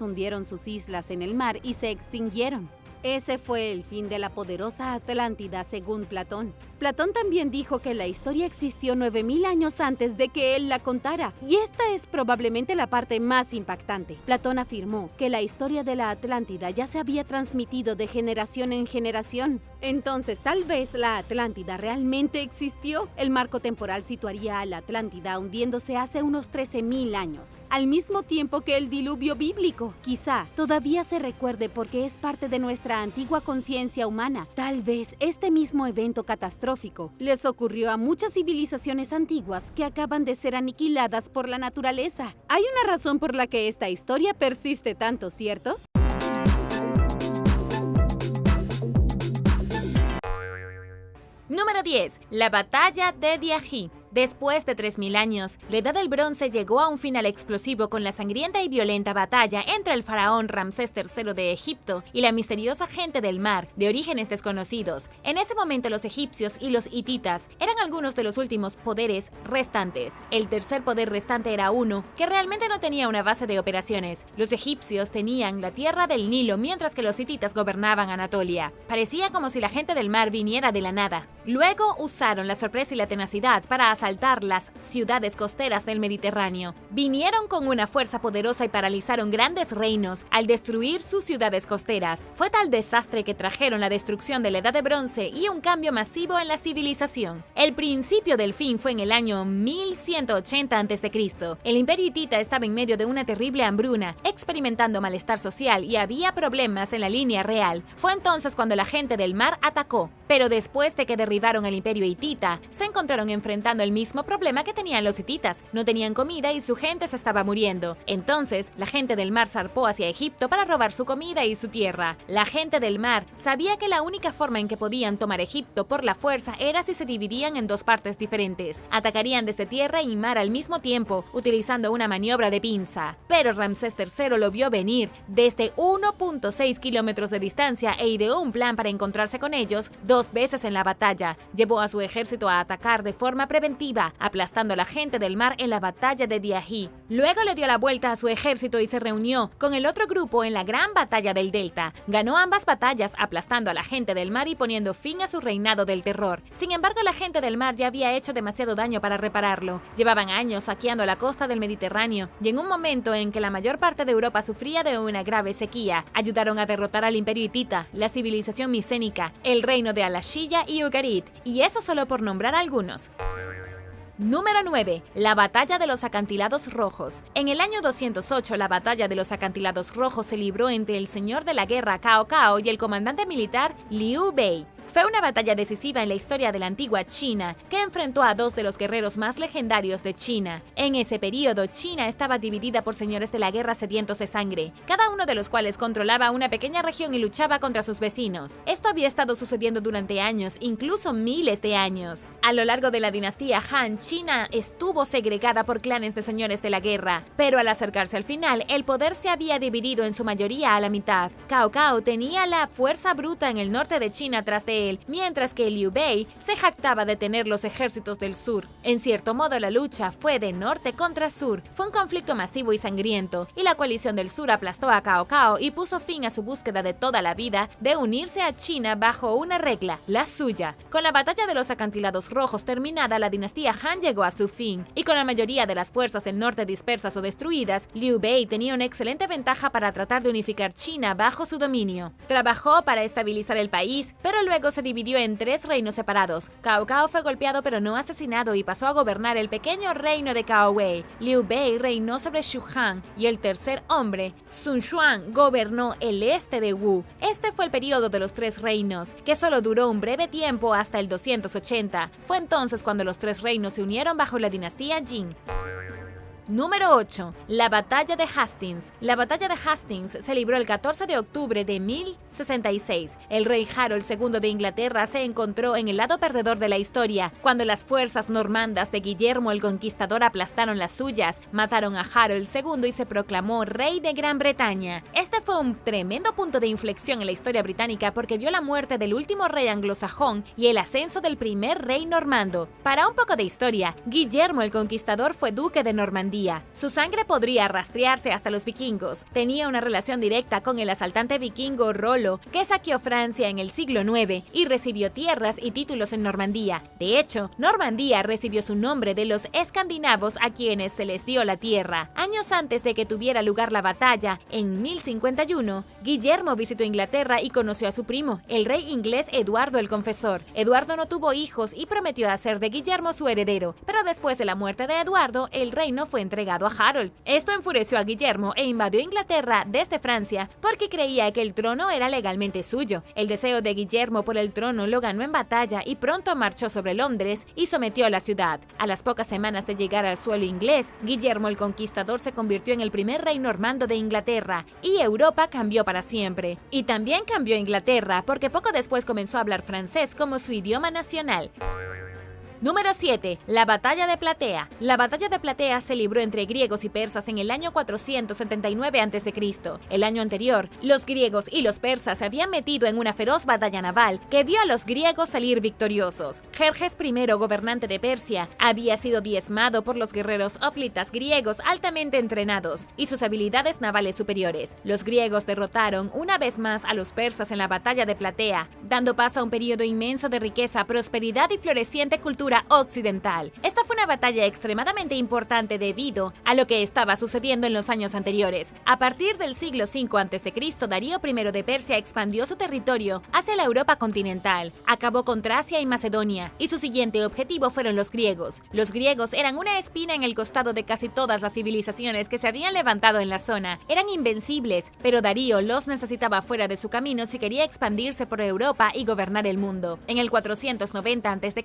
hundieron sus islas en el mar y se extinguieron. Ese fue el fin de la poderosa Atlántida, según Platón. Platón también dijo que la historia existió 9000 años antes de que él la contara, y esta es probablemente la parte más impactante. Platón afirmó que la historia de la Atlántida ya se había transmitido de generación en generación. Entonces, tal vez la Atlántida realmente existió. El marco temporal situaría a la Atlántida hundiéndose hace unos 13.000 años, al mismo tiempo que el diluvio bíblico. Quizá todavía se recuerde porque es parte de nuestra antigua conciencia humana. Tal vez este mismo evento catastrófico les ocurrió a muchas civilizaciones antiguas que acaban de ser aniquiladas por la naturaleza. Hay una razón por la que esta historia persiste tanto, ¿cierto? Número 10. La batalla de Diají. Después de 3000 años, la Edad del Bronce llegó a un final explosivo con la sangrienta y violenta batalla entre el faraón Ramsés III de Egipto y la misteriosa gente del mar, de orígenes desconocidos. En ese momento los egipcios y los hititas eran algunos de los últimos poderes restantes. El tercer poder restante era uno que realmente no tenía una base de operaciones. Los egipcios tenían la tierra del Nilo mientras que los hititas gobernaban Anatolia. Parecía como si la gente del mar viniera de la nada. Luego usaron la sorpresa y la tenacidad para asaltar las ciudades costeras del Mediterráneo. Vinieron con una fuerza poderosa y paralizaron grandes reinos al destruir sus ciudades costeras. Fue tal desastre que trajeron la destrucción de la Edad de Bronce y un cambio masivo en la civilización. El principio del fin fue en el año 1180 a.C. El imperio hitita estaba en medio de una terrible hambruna, experimentando malestar social y había problemas en la línea real. Fue entonces cuando la gente del mar atacó. Pero después de que derribaron el imperio hitita, se encontraron enfrentando el mismo problema que tenían los hititas. No tenían comida y su gente se estaba muriendo. Entonces, la gente del mar zarpó hacia Egipto para robar su comida y su tierra. La gente del mar sabía que la única forma en que podían tomar Egipto por la fuerza era si se dividían en dos partes diferentes. Atacarían desde tierra y mar al mismo tiempo, utilizando una maniobra de pinza. Pero Ramsés III lo vio venir desde 1.6 kilómetros de distancia e ideó un plan para encontrarse con ellos 2 veces en la batalla. Llevó a su ejército a atacar de forma preventiva, aplastando a la gente del mar en la batalla de Diají. Luego le dio la vuelta a su ejército y se reunió con el otro grupo en la gran batalla del Delta. Ganó ambas batallas, aplastando a la gente del mar y poniendo fin a su reinado del terror. Sin embargo, la gente del mar ya había hecho demasiado daño para repararlo. Llevaban años saqueando la costa del Mediterráneo, y en un momento en que la mayor parte de Europa sufría de una grave sequía, ayudaron a derrotar al imperio hitita, la civilización micénica, el reino de Al-Ashiyya y Ugarit, y eso solo por nombrar algunos. Número 9. La Batalla de los Acantilados Rojos. En el año 208, la Batalla de los Acantilados Rojos se libró entre el señor de la guerra Cao Cao y el comandante militar Liu Bei. Fue una batalla decisiva en la historia de la antigua China, que enfrentó a 2 de los guerreros más legendarios de China. En ese periodo, China estaba dividida por señores de la guerra sedientos de sangre, cada uno de los cuales controlaba una pequeña región y luchaba contra sus vecinos. Esto había estado sucediendo durante años, incluso miles de años. A lo largo de la dinastía Han, China estuvo segregada por clanes de señores de la guerra, pero al acercarse al final, el poder se había dividido en su mayoría a la mitad. Cao Cao tenía la fuerza bruta en el norte de China tras de él, mientras que Liu Bei se jactaba de tener los ejércitos del sur. En cierto modo, la lucha fue de norte contra sur. Fue un conflicto masivo y sangriento, y la coalición del sur aplastó a Cao Cao y puso fin a su búsqueda de toda la vida de unirse a China bajo una regla, la suya. Con la batalla de los acantilados rojos terminada, la dinastía Han llegó a su fin, y con la mayoría de las fuerzas del norte dispersas o destruidas, Liu Bei tenía una excelente ventaja para tratar de unificar China bajo su dominio. Trabajó para estabilizar el país, pero luego se dividió en 3 reinos separados. Cao Cao fue golpeado pero no asesinado y pasó a gobernar el pequeño reino de Cao Wei. Liu Bei reinó sobre Shuhan y el tercer hombre, Sun Xuan, gobernó el este de Wu. Este fue el periodo de los 3 reinos, que solo duró un breve tiempo hasta el 280. Fue entonces cuando los 3 reinos se unieron bajo la dinastía Jin. Número 8. La Batalla de Hastings. La Batalla de Hastings se libró el 14 de octubre de 1066. El rey Harold II de Inglaterra se encontró en el lado perdedor de la historia, cuando las fuerzas normandas de Guillermo el Conquistador aplastaron las suyas, mataron a Harold II y se proclamó rey de Gran Bretaña. Este fue un tremendo punto de inflexión en la historia británica porque vio la muerte del último rey anglosajón y el ascenso del primer rey normando. Para un poco de historia, Guillermo el Conquistador fue duque de Normandía. Su sangre podría rastrearse hasta los vikingos. Tenía una relación directa con el asaltante vikingo Rollo, que saqueó Francia en el siglo IX y recibió tierras y títulos en Normandía. De hecho, Normandía recibió su nombre de los escandinavos a quienes se les dio la tierra. Años antes de que tuviera lugar la batalla, en 1051, Guillermo visitó Inglaterra y conoció a su primo, el rey inglés Eduardo el Confesor. Eduardo no tuvo hijos y prometió hacer de Guillermo su heredero, pero después de la muerte de Eduardo, el reino fue entregado a Harold. Esto enfureció a Guillermo e invadió Inglaterra desde Francia porque creía que el trono era legalmente suyo. El deseo de Guillermo por el trono lo ganó en batalla y pronto marchó sobre Londres y sometió a la ciudad. A las pocas semanas de llegar al suelo inglés, Guillermo el Conquistador se convirtió en el primer rey normando de Inglaterra y Europa cambió para siempre. Y también cambió Inglaterra porque poco después comenzó a hablar francés como su idioma nacional. Número 7. La Batalla de Platea. La Batalla de Platea se libró entre griegos y persas en el año 479 a.C. El año anterior, los griegos y los persas se habían metido en una feroz batalla naval que vio a los griegos salir victoriosos. Jerjes I, gobernante de Persia, había sido diezmado por los guerreros hoplitas griegos altamente entrenados y sus habilidades navales superiores. Los griegos derrotaron una vez más a los persas en la Batalla de Platea, dando paso a un periodo inmenso de riqueza, prosperidad y floreciente cultura occidental. Esta fue una batalla extremadamente importante debido a lo que estaba sucediendo en los años anteriores. A partir del siglo V a.C., Darío I de Persia expandió su territorio hacia la Europa continental, acabó con Tracia y Macedonia, y su siguiente objetivo fueron los griegos. Los griegos eran una espina en el costado de casi todas las civilizaciones que se habían levantado en la zona. Eran invencibles, pero Darío los necesitaba fuera de su camino si quería expandirse por Europa y gobernar el mundo. En el 490 a.C.,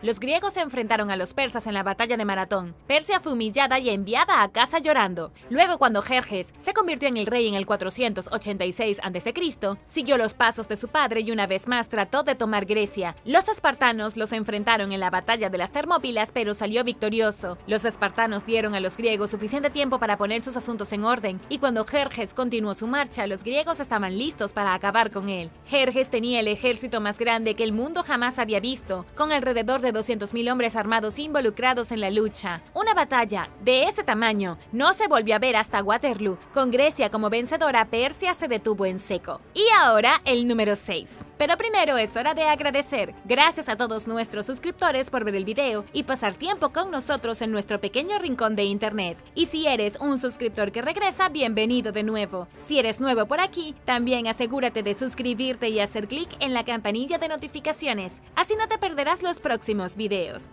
los griegos se enfrentaron a los persas en la batalla de Maratón. Persia fue humillada y enviada a casa llorando. Luego, cuando Jerjes se convirtió en el rey en el 486 a.C., siguió los pasos de su padre y una vez más trató de tomar Grecia. Los espartanos los enfrentaron en la batalla de las Termópilas, pero salió victorioso. Los espartanos dieron a los griegos suficiente tiempo para poner sus asuntos en orden, y cuando Jerjes continuó su marcha, los griegos estaban listos para acabar con él. Jerjes tenía el ejército más grande que el mundo jamás había visto, con alrededor de 200.000 hombres armados involucrados en la lucha. Una batalla de ese tamaño no se volvió a ver hasta Waterloo. Con Grecia como vencedora, Persia se detuvo en seco. Y ahora el número 6. Pero primero es hora de agradecer. Gracias a todos nuestros suscriptores por ver el video y pasar tiempo con nosotros en nuestro pequeño rincón de internet. Y si eres un suscriptor que regresa, bienvenido de nuevo. Si eres nuevo por aquí, también asegúrate de suscribirte y hacer clic en la campanilla de notificaciones. Así no te perderás los próximos videos.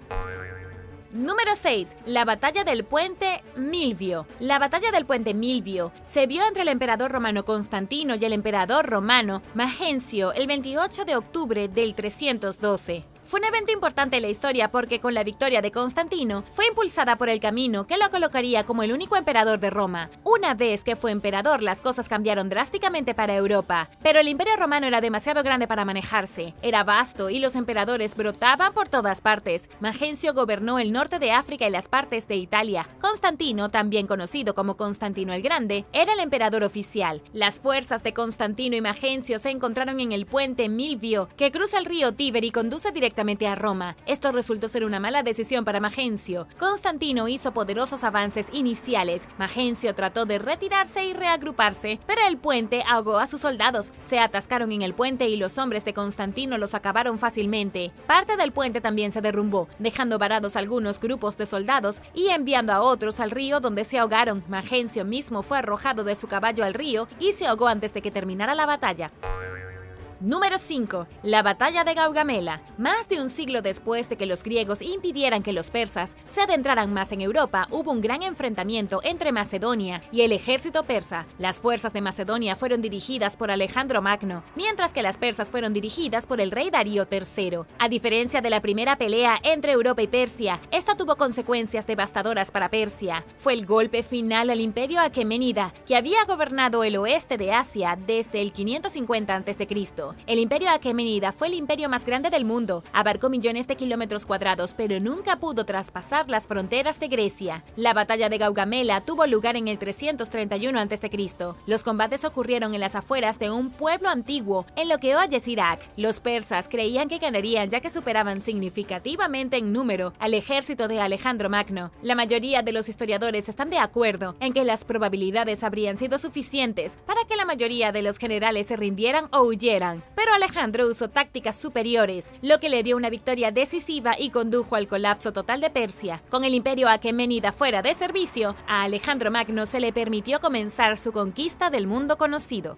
Número 6. La Batalla del Puente Milvio. La Batalla del Puente Milvio se vio entre el emperador romano Constantino y el emperador romano Magencio el 28 de octubre del 312. Fue un evento importante en la historia porque con la victoria de Constantino fue impulsada por el camino que lo colocaría como el único emperador de Roma. Una vez que fue emperador, las cosas cambiaron drásticamente para Europa, pero el imperio romano era demasiado grande para manejarse. Era vasto y los emperadores brotaban por todas partes. Magencio gobernó el norte de África y las partes de Italia. Constantino, también conocido como Constantino el Grande, era el emperador oficial. Las fuerzas de Constantino y Magencio se encontraron en el puente Milvio, que cruza el río Tíber y conduce directamente a Roma. Esto resultó ser una mala decisión para Magencio. Constantino hizo poderosos avances iniciales. Magencio trató de retirarse y reagruparse, pero el puente ahogó a sus soldados. Se atascaron en el puente y los hombres de Constantino los acabaron fácilmente. Parte del puente también se derrumbó, dejando varados algunos grupos de soldados y enviando a otros al río donde se ahogaron. Magencio mismo fue arrojado de su caballo al río y se ahogó antes de que terminara la batalla. Número 5. La Batalla de Gaugamela. Más de un siglo después de que los griegos impidieran que los persas se adentraran más en Europa, hubo un gran enfrentamiento entre Macedonia y el ejército persa. Las fuerzas de Macedonia fueron dirigidas por Alejandro Magno, mientras que las persas fueron dirigidas por el rey Darío III. A diferencia de la primera pelea entre Europa y Persia, esta tuvo consecuencias devastadoras para Persia. Fue el golpe final al imperio aqueménida, que había gobernado el oeste de Asia desde el 550 a.C. El imperio aquemenida fue el imperio más grande del mundo, abarcó millones de kilómetros cuadrados, pero nunca pudo traspasar las fronteras de Grecia. La batalla de Gaugamela tuvo lugar en el 331 a.C. Los combates ocurrieron en las afueras de un pueblo antiguo, en lo que hoy es Irak. Los persas creían que ganarían ya que superaban significativamente en número al ejército de Alejandro Magno. La mayoría de los historiadores están de acuerdo en que las probabilidades habrían sido suficientes para que la mayoría de los generales se rindieran o huyeran. Pero Alejandro usó tácticas superiores, lo que le dio una victoria decisiva y condujo al colapso total de Persia. Con el imperio aqueménida fuera de servicio, a Alejandro Magno se le permitió comenzar su conquista del mundo conocido.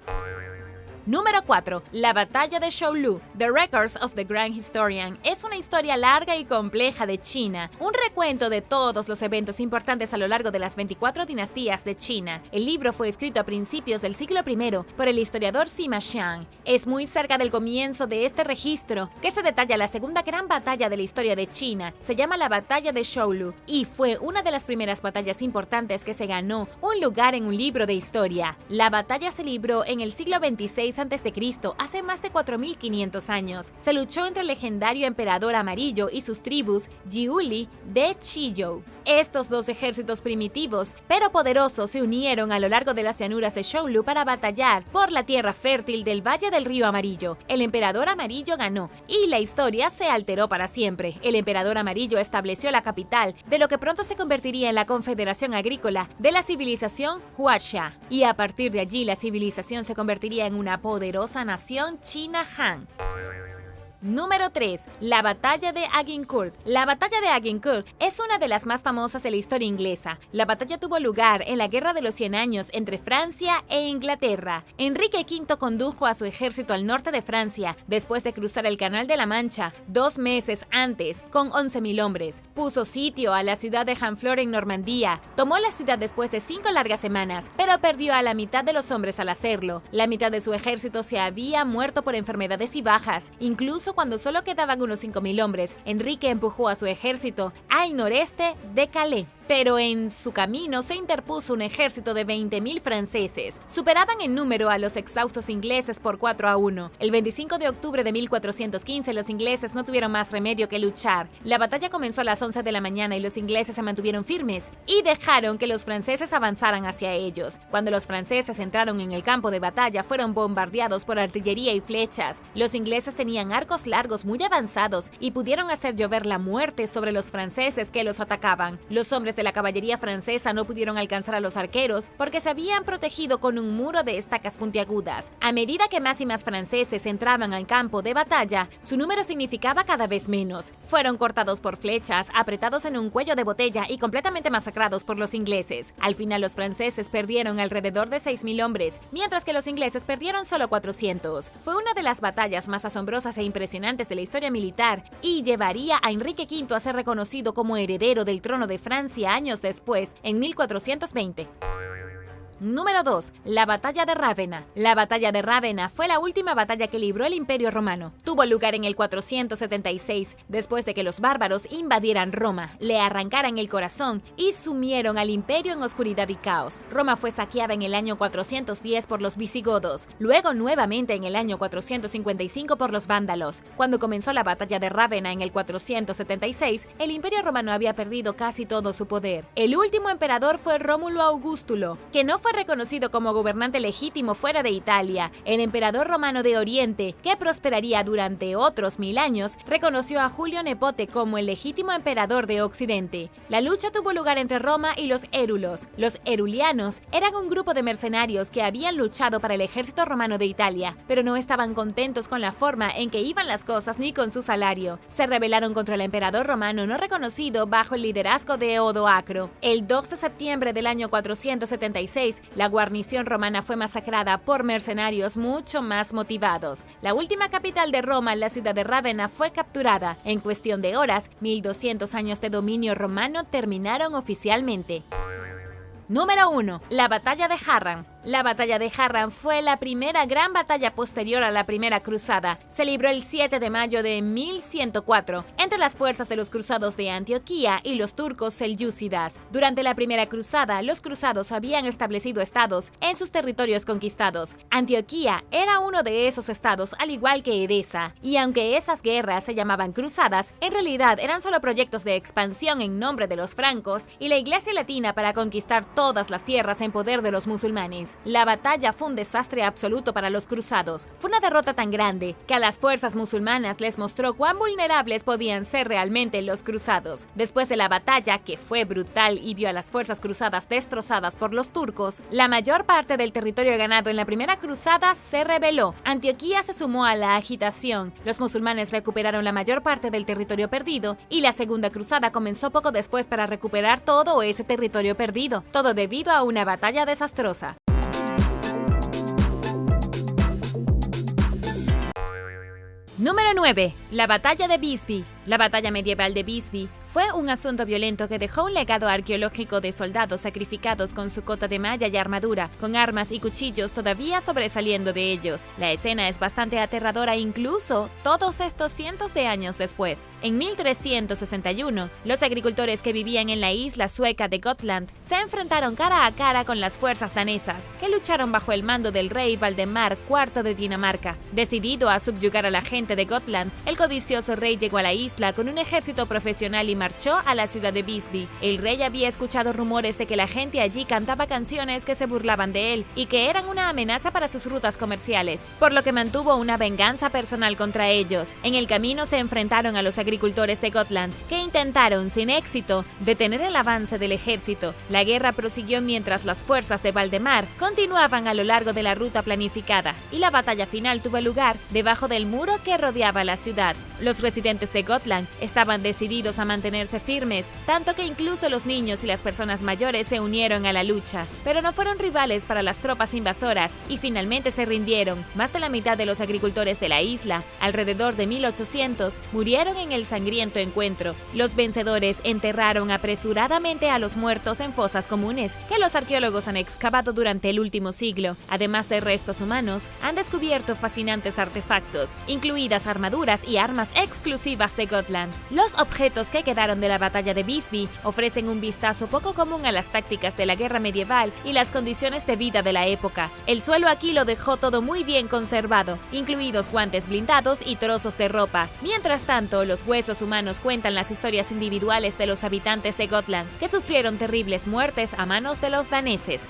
Número 4. La batalla de Shoulu. The Records of the Grand Historian es una historia larga y compleja de China, un recuento de todos los eventos importantes a lo largo de las 24 dinastías de China. El libro fue escrito a principios del siglo I por el historiador Sima Xiang. Es muy cerca del comienzo de este registro, que se detalla la segunda gran batalla de la historia de China. Se llama la batalla de Shoulu y fue una de las primeras batallas importantes que se ganó un lugar en un libro de historia. La batalla se libró en el siglo XXVI a.C., hace más de 4500 años. Se luchó entre el legendario emperador amarillo y sus tribus Jiuli de Chizhou. Estos dos ejércitos primitivos, pero poderosos, se unieron a lo largo de las llanuras de Shoulu para batallar por la tierra fértil del Valle del Río Amarillo. El emperador amarillo ganó, y la historia se alteró para siempre. El emperador amarillo estableció la capital de lo que pronto se convertiría en la Confederación Agrícola de la civilización Huaxia, y a partir de allí la civilización se convertiría en una poderosa nación China Han. Número 3. La batalla de Agincourt. La batalla de Agincourt es una de las más famosas de la historia inglesa. La batalla tuvo lugar en la Guerra de los 100 Años entre Francia e Inglaterra. Enrique V condujo a su ejército al norte de Francia después de cruzar el Canal de la Mancha 2 meses antes con 11.000 hombres. Puso sitio a la ciudad de Honfleur en Normandía. Tomó la ciudad después de 5 largas semanas, pero perdió a la mitad de los hombres al hacerlo. La mitad de su ejército se había muerto por enfermedades y bajas. Incluso cuando solo quedaban unos 5.000 hombres, Enrique empujó a su ejército al noreste de Calais. Pero en su camino se interpuso un ejército de 20.000 franceses. Superaban en número a los exhaustos ingleses por 4-1. El 25 de octubre de 1415 los ingleses no tuvieron más remedio que luchar. La batalla comenzó a las 11 de la mañana y los ingleses se mantuvieron firmes y dejaron que los franceses avanzaran hacia ellos. Cuando los franceses entraron en el campo de batalla, fueron bombardeados por artillería y flechas. Los ingleses tenían arcos largos muy avanzados y pudieron hacer llover la muerte sobre los franceses que los atacaban. Los hombres de la caballería francesa no pudieron alcanzar a los arqueros porque se habían protegido con un muro de estacas puntiagudas. A medida que más y más franceses entraban al campo de batalla, su número significaba cada vez menos. Fueron cortados por flechas, apretados en un cuello de botella y completamente masacrados por los ingleses. Al final los franceses perdieron alrededor de 6.000 hombres, mientras que los ingleses perdieron solo 400. Fue una de las batallas más asombrosas e impresionantes de la historia militar y llevaría a Enrique V a ser reconocido como heredero del trono de Francia años después, en 1420. Número 2. La batalla de Rávena. La batalla de Rávena fue la última batalla que libró el Imperio Romano. Tuvo lugar en el 476, después de que los bárbaros invadieran Roma, le arrancaran el corazón y sumieron al imperio en oscuridad y caos. Roma fue saqueada en el año 410 por los visigodos, luego nuevamente en el año 455 por los vándalos. Cuando comenzó la batalla de Rávena en el 476, el Imperio Romano había perdido casi todo su poder. El último emperador fue Rómulo Augustulo, que no fue reconocido como gobernante legítimo fuera de Italia. El emperador romano de Oriente, que prosperaría durante otros 1000 años, reconoció a Julio Nepote como el legítimo emperador de Occidente. La lucha tuvo lugar entre Roma y los érulos. Los erulianos eran un grupo de mercenarios que habían luchado para el ejército romano de Italia, pero no estaban contentos con la forma en que iban las cosas ni con su salario. Se rebelaron contra el emperador romano no reconocido bajo el liderazgo de Odoacro. El 2 de septiembre del año 476, la guarnición romana fue masacrada por mercenarios mucho más motivados. La última capital de Roma, la ciudad de Rávena, fue capturada. En cuestión de horas, 1200 años de dominio romano terminaron oficialmente. Número 1. La batalla de Harran. La batalla de Harran fue la primera gran batalla posterior a la primera cruzada. Se libró el 7 de mayo de 1104 entre las fuerzas de los cruzados de Antioquía y los turcos selyúcidas. Durante la primera cruzada, los cruzados habían establecido estados en sus territorios conquistados. Antioquía era uno de esos estados, al igual que Edesa, y aunque esas guerras se llamaban cruzadas, en realidad eran solo proyectos de expansión en nombre de los francos y la Iglesia Latina para conquistar todas las tierras en poder de los musulmanes. La batalla fue un desastre absoluto para los cruzados. Fue una derrota tan grande que a las fuerzas musulmanas les mostró cuán vulnerables podían ser realmente los cruzados. Después de la batalla, que fue brutal y vio a las fuerzas cruzadas destrozadas por los turcos, la mayor parte del territorio ganado en la primera cruzada se rebeló. Antioquía se sumó a la agitación. Los musulmanes recuperaron la mayor parte del territorio perdido y la segunda cruzada comenzó poco después para recuperar todo ese territorio perdido. Todo debido a una batalla desastrosa. Número 9. La batalla de Visby. La batalla medieval de Visby fue un asunto violento que dejó un legado arqueológico de soldados sacrificados con su cota de malla y armadura, con armas y cuchillos todavía sobresaliendo de ellos. La escena es bastante aterradora incluso todos estos cientos de años después. En 1361, los agricultores que vivían en la isla sueca de Gotland se enfrentaron cara a cara con las fuerzas danesas, que lucharon bajo el mando del rey Valdemar IV de Dinamarca. Decidido a subyugar a la gente de Gotland, el codicioso rey llegó a la isla con un ejército profesional y marchó a la ciudad de Visby. El rey había escuchado rumores de que la gente allí cantaba canciones que se burlaban de él y que eran una amenaza para sus rutas comerciales, por lo que mantuvo una venganza personal contra ellos. En el camino se enfrentaron a los agricultores de Gotland, que intentaron, sin éxito, detener el avance del ejército. La guerra prosiguió mientras las fuerzas de Valdemar continuaban a lo largo de la ruta planificada, y la batalla final tuvo lugar debajo del muro que rodeaba la ciudad. Los residentes de Gotland estaban decididos a mantenerse firmes, tanto que incluso los niños y las personas mayores se unieron a la lucha, pero no fueron rivales para las tropas invasoras y finalmente se rindieron. Más de la mitad de los agricultores de la isla, alrededor de 1800, murieron en el sangriento encuentro. Los vencedores enterraron apresuradamente a los muertos en fosas comunes que los arqueólogos han excavado durante el último siglo. Además de restos humanos, han descubierto fascinantes artefactos, incluidas armaduras y armas exclusivas de Gotland. Los objetos que quedaron de la batalla de Visby ofrecen un vistazo poco común a las tácticas de la guerra medieval y las condiciones de vida de la época. El suelo aquí lo dejó todo muy bien conservado, incluidos guantes blindados y trozos de ropa. Mientras tanto, los huesos humanos cuentan las historias individuales de los habitantes de Gotland, que sufrieron terribles muertes a manos de los daneses.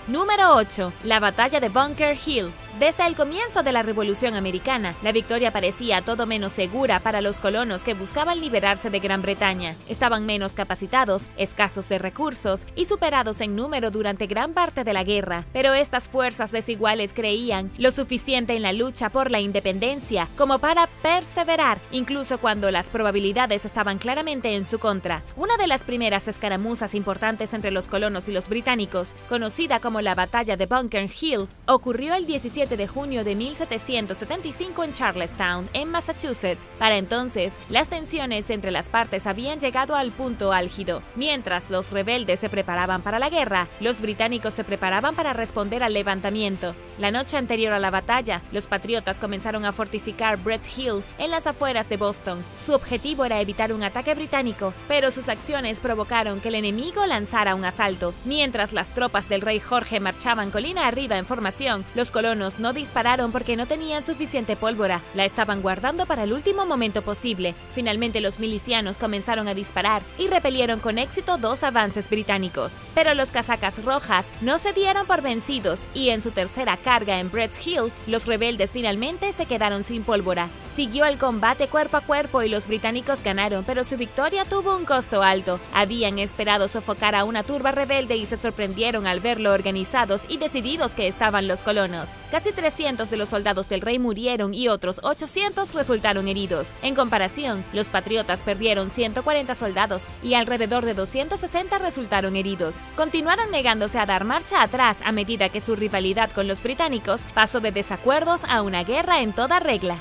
Número 8. La batalla de Bunker Hill. Desde el comienzo de la Revolución Americana, la victoria parecía todo menos segura para los colonos que buscaban liberarse de Gran Bretaña. Estaban menos capacitados, escasos de recursos y superados en número durante gran parte de la guerra, pero estas fuerzas desiguales creían lo suficiente en la lucha por la independencia como para perseverar, incluso cuando las probabilidades estaban claramente en su contra. Una de las primeras escaramuzas importantes entre los colonos y los británicos, conocida como la Batalla de Bunker Hill, ocurrió el 17 de junio de 1775 en Charlestown, en Massachusetts. Para entonces, las tensiones entre las partes habían llegado al punto álgido. Mientras los rebeldes se preparaban para la guerra, los británicos se preparaban para responder al levantamiento. La noche anterior a la batalla, los patriotas comenzaron a fortificar Brett's Hill en las afueras de Boston. Su objetivo era evitar un ataque británico, pero sus acciones provocaron que el enemigo lanzara un asalto. Mientras las tropas del rey Jorge marchaban colina arriba en formación, los colonos no dispararon porque no tenían suficiente pólvora, la estaban guardando para el último momento posible. Finalmente los milicianos comenzaron a disparar y repelieron con éxito 2 avances británicos. Pero los casacas rojas no se dieron por vencidos y en su tercera carga en Brett's Hill, los rebeldes finalmente se quedaron sin pólvora. Siguió el combate cuerpo a cuerpo y los británicos ganaron, pero su victoria tuvo un costo alto. Habían esperado sofocar a una turba rebelde y se sorprendieron al ver lo organizados y decididos que estaban los colonos. Casi 300 de los soldados del rey murieron y otros 800 resultaron heridos. En comparación, los patriotas perdieron 140 soldados y alrededor de 260 resultaron heridos. Continuaron negándose a dar marcha atrás a medida que su rivalidad con los británicos pasó de desacuerdos a una guerra en toda regla.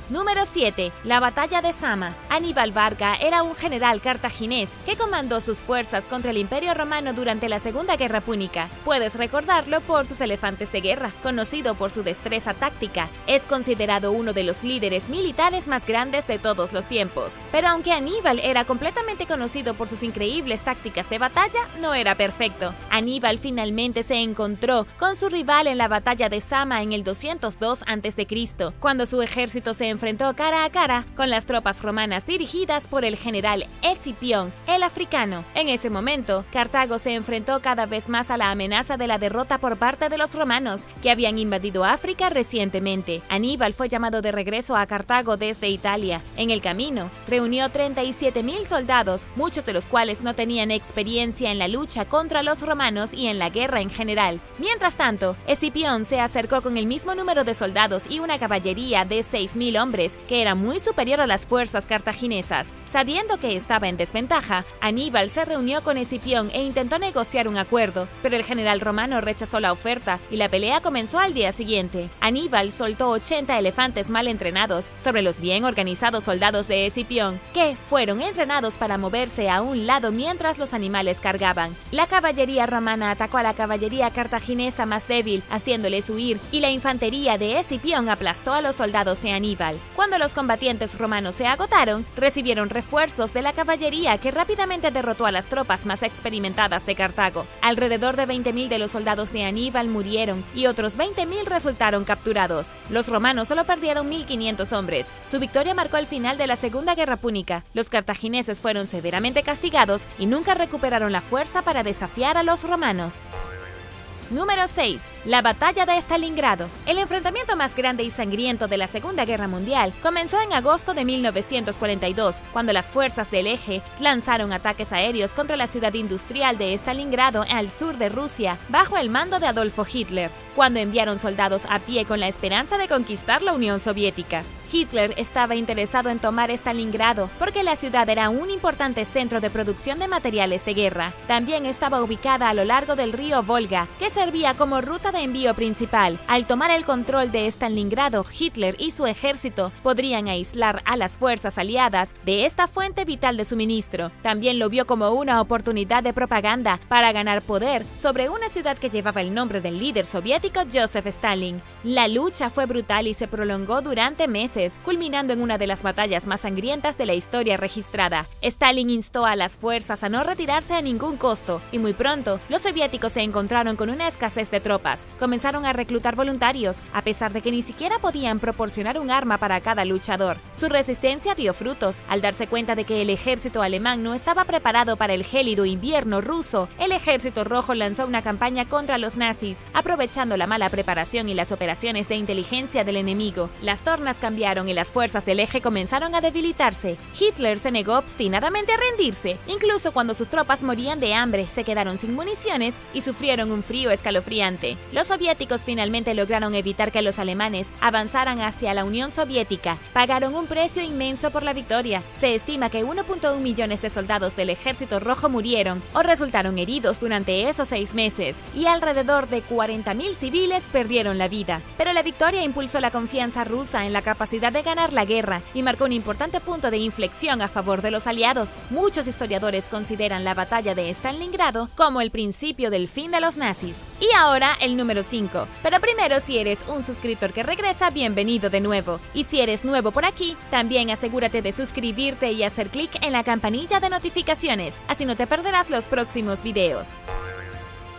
Número 7. La batalla de Zama. Aníbal Barca era un general cartaginés que comandó sus fuerzas contra el Imperio Romano durante la Segunda Guerra Púnica. Puedes recordarlo por sus elefantes de guerra, conocido por su destreza táctica. Es considerado uno de los líderes militares más grandes de todos los tiempos. Pero aunque Aníbal era completamente conocido por sus increíbles tácticas de batalla, no era perfecto. Aníbal finalmente se encontró con su rival en la batalla de Zama en el 202 a.C., cuando su ejército se enfrentó cara a cara con las tropas romanas dirigidas por el general Escipión, el africano. En ese momento, Cartago se enfrentó cada vez más a la amenaza de la derrota por parte de los romanos, que habían invadido África recientemente. Aníbal fue llamado de regreso a Cartago desde Italia. En el camino, reunió 37,000 soldados, muchos de los cuales no tenían experiencia en la lucha contra los romanos y en la guerra en general. Mientras tanto, Escipión se acercó con el mismo número de soldados y una caballería de 6,000 hombres hombres, que era muy superior a las fuerzas cartaginesas. Sabiendo que estaba en desventaja, Aníbal se reunió con Escipión e intentó negociar un acuerdo, pero el general romano rechazó la oferta y la pelea comenzó al día siguiente. Aníbal soltó 80 elefantes mal entrenados sobre los bien organizados soldados de Escipión, que fueron entrenados para moverse a un lado mientras los animales cargaban. La caballería romana atacó a la caballería cartaginesa más débil, haciéndoles huir, y la infantería de Escipión aplastó a los soldados de Aníbal. Cuando los combatientes romanos se agotaron, recibieron refuerzos de la caballería que rápidamente derrotó a las tropas más experimentadas de Cartago. Alrededor de 20.000 de los soldados de Aníbal murieron y otros 20.000 resultaron capturados. Los romanos solo perdieron 1.500 hombres. Su victoria marcó el final de la Segunda Guerra Púnica. Los cartagineses fueron severamente castigados y nunca recuperaron la fuerza para desafiar a los romanos. Número 6. La Batalla de Stalingrado. El enfrentamiento más grande y sangriento de la Segunda Guerra Mundial comenzó en agosto de 1942, cuando las fuerzas del Eje lanzaron ataques aéreos contra la ciudad industrial de Stalingrado al sur de Rusia, bajo el mando de Adolfo Hitler, cuando enviaron soldados a pie con la esperanza de conquistar la Unión Soviética. Hitler estaba interesado en tomar Stalingrado porque la ciudad era un importante centro de producción de materiales de guerra. También estaba ubicada a lo largo del río Volga, que servía como ruta de envío principal. Al tomar el control de Stalingrado, Hitler y su ejército podrían aislar a las fuerzas aliadas de esta fuente vital de suministro. También lo vio como una oportunidad de propaganda para ganar poder sobre una ciudad que llevaba el nombre del líder soviético Joseph Stalin. La lucha fue brutal y se prolongó durante meses, culminando en una de las batallas más sangrientas de la historia registrada. Stalin instó a las fuerzas a no retirarse a ningún costo, y muy pronto los soviéticos se encontraron con una escasez de tropas. Comenzaron a reclutar voluntarios, a pesar de que ni siquiera podían proporcionar un arma para cada luchador. Su resistencia dio frutos. Al darse cuenta de que el ejército alemán no estaba preparado para el gélido invierno ruso, el ejército rojo lanzó una campaña contra los nazis, aprovechando la mala preparación y las operaciones de inteligencia del enemigo. Las tornas cambiaron y las fuerzas del Eje comenzaron a debilitarse. Hitler se negó obstinadamente a rendirse. Incluso cuando sus tropas morían de hambre, se quedaron sin municiones y sufrieron un frío escalofriante. Los soviéticos finalmente lograron evitar que los alemanes avanzaran hacia la Unión Soviética. Pagaron un precio inmenso por la victoria. Se estima que 1.1 millones de soldados del Ejército Rojo murieron o resultaron heridos durante esos 6 meses, y alrededor de 40.000 civiles perdieron la vida. Pero la victoria impulsó la confianza rusa en la capacidad de ganar la guerra y marcó un importante punto de inflexión a favor de los aliados. Muchos historiadores consideran la batalla de Stalingrado como el principio del fin de los nazis. Y ahora el número 5. Pero primero, si eres un suscriptor que regresa, bienvenido de nuevo. Y si eres nuevo por aquí, también asegúrate de suscribirte y hacer clic en la campanilla de notificaciones, así no te perderás los próximos videos.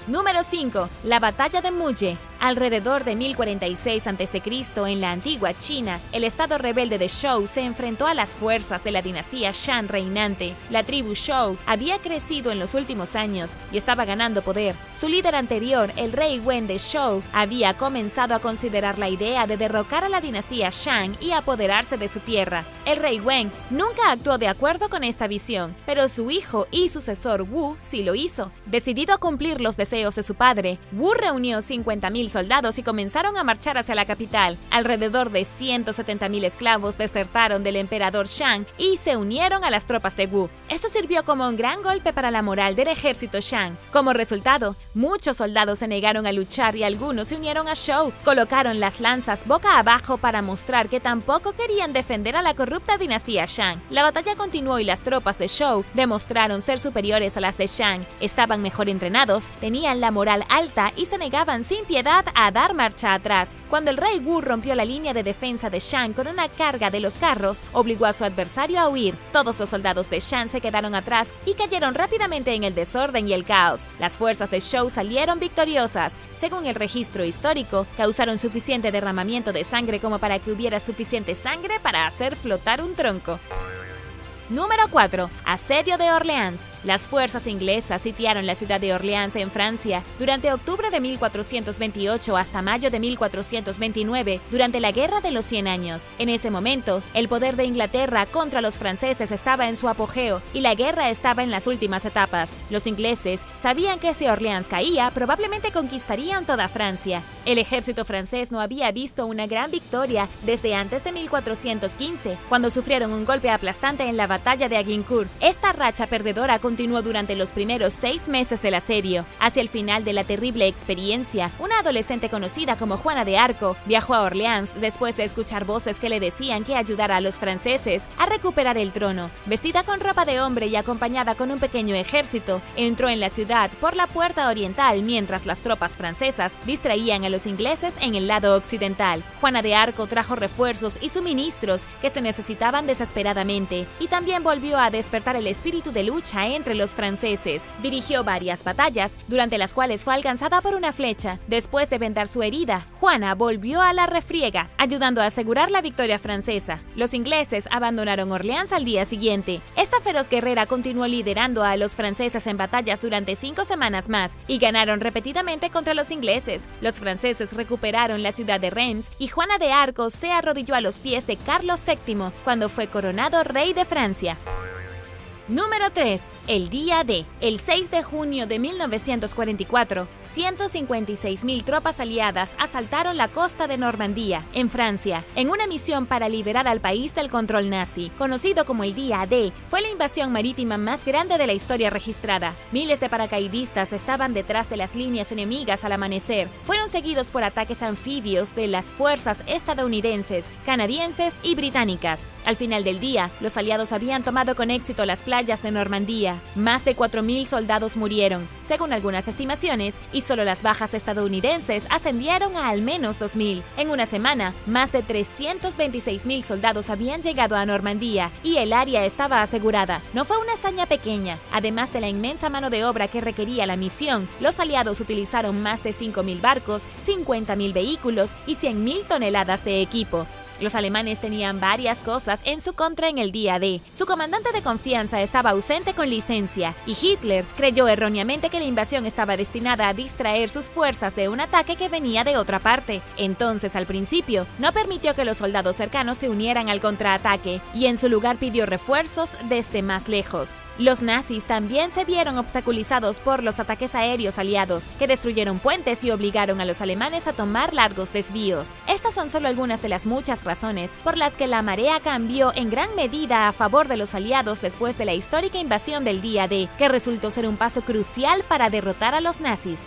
Número 5. La Batalla de Muye. Alrededor de 1046 a.C., en la antigua China, el estado rebelde de Zhou se enfrentó a las fuerzas de la dinastía Shang reinante. La tribu Zhou había crecido en los últimos años y estaba ganando poder. Su líder anterior, el rey Wen de Zhou, había comenzado a considerar la idea de derrocar a la dinastía Shang y apoderarse de su tierra. El rey Wen nunca actuó de acuerdo con esta visión, pero su hijo y sucesor Wu sí lo hizo. Decidido a cumplir los deseos de su padre, Wu reunió 50.000 soldados y comenzaron a marchar hacia la capital. Alrededor de 170.000 esclavos desertaron del emperador Shang y se unieron a las tropas de Wu. Esto sirvió como un gran golpe para la moral del ejército Shang. Como resultado, muchos soldados se negaron a luchar y algunos se unieron a Zhou. Colocaron las lanzas boca abajo para mostrar que tampoco querían defender a la corrupta dinastía Shang. La batalla continuó y las tropas de Zhou demostraron ser superiores a las de Shang. Estaban mejor entrenados, tenían la moral alta y se negaban sin piedad a dar marcha atrás. Cuando el rey Wu rompió la línea de defensa de Shang con una carga de los carros, obligó a su adversario a huir. Todos los soldados de Shang se quedaron atrás y cayeron rápidamente en el desorden y el caos. Las fuerzas de Zhou salieron victoriosas. Según el registro histórico, causaron suficiente derramamiento de sangre como para que hubiera suficiente sangre para hacer flotar un tronco. Número 4. Asedio de Orleans. Las fuerzas inglesas sitiaron la ciudad de Orleans en Francia durante octubre de 1428 hasta mayo de 1429, durante la Guerra de los 100 Años. En ese momento, el poder de Inglaterra contra los franceses estaba en su apogeo y la guerra estaba en las últimas etapas. Los ingleses sabían que si Orleans caía, probablemente conquistarían toda Francia. El ejército francés no había visto una gran victoria desde antes de 1415, cuando sufrieron un golpe aplastante en la batalla de Agincourt. Esta racha perdedora continuó durante los primeros 6 meses del asedio. Hacia el final de la terrible experiencia, una adolescente conocida como Juana de Arco viajó a Orleans después de escuchar voces que le decían que ayudara a los franceses a recuperar el trono. Vestida con ropa de hombre y acompañada con un pequeño ejército, entró en la ciudad por la puerta oriental mientras las tropas francesas distraían a los ingleses en el lado occidental. Juana de Arco trajo refuerzos y suministros que se necesitaban desesperadamente y también volvió a despertar el espíritu de lucha entre los franceses. Dirigió varias batallas, durante las cuales fue alcanzada por una flecha. Después de vendar su herida, Juana volvió a la refriega, ayudando a asegurar la victoria francesa. Los ingleses abandonaron Orleans al día siguiente. Esta feroz guerrera continuó liderando a los franceses en batallas durante 5 semanas más y ganaron repetidamente contra los ingleses. Los franceses recuperaron la ciudad de Reims y Juana de Arco se arrodilló a los pies de Carlos VII cuando fue coronado rey de Francia. Número 3. El día D. El 6 de junio de 1944, 156.000 tropas aliadas asaltaron la costa de Normandía, en Francia, en una misión para liberar al país del control nazi. Conocido como el día D, fue la invasión marítima más grande de la historia registrada. Miles de paracaidistas estaban detrás de las líneas enemigas al amanecer. Fueron seguidos por ataques anfibios de las fuerzas estadounidenses, canadienses y británicas. Al final del día, los aliados habían tomado con éxito las playas de Normandía. Más de 4.000 soldados murieron, según algunas estimaciones, y solo las bajas estadounidenses ascendieron a al menos 2.000. En una semana, más de 326.000 soldados habían llegado a Normandía y el área estaba asegurada. No fue una hazaña pequeña. Además de la inmensa mano de obra que requería la misión, los aliados utilizaron más de 5.000 barcos, 50.000 vehículos y 100.000 toneladas de equipo. Los alemanes tenían varias cosas en su contra en el día D. Su comandante de confianza estaba ausente con licencia y Hitler creyó erróneamente que la invasión estaba destinada a distraer sus fuerzas de un ataque que venía de otra parte. Entonces, al principio, no permitió que los soldados cercanos se unieran al contraataque y en su lugar pidió refuerzos desde más lejos. Los nazis también se vieron obstaculizados por los ataques aéreos aliados, que destruyeron puentes y obligaron a los alemanes a tomar largos desvíos. Estas son solo algunas de las muchas razones por las que la marea cambió en gran medida a favor de los aliados después de la histórica invasión del día D, que resultó ser un paso crucial para derrotar a los nazis.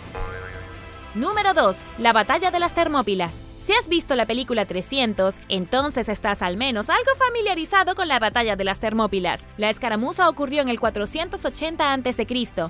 Número 2. La batalla de las Termópilas. Si has visto la película 300, entonces estás al menos algo familiarizado con la batalla de las Termópilas. La escaramuza ocurrió en el 480 a.C.,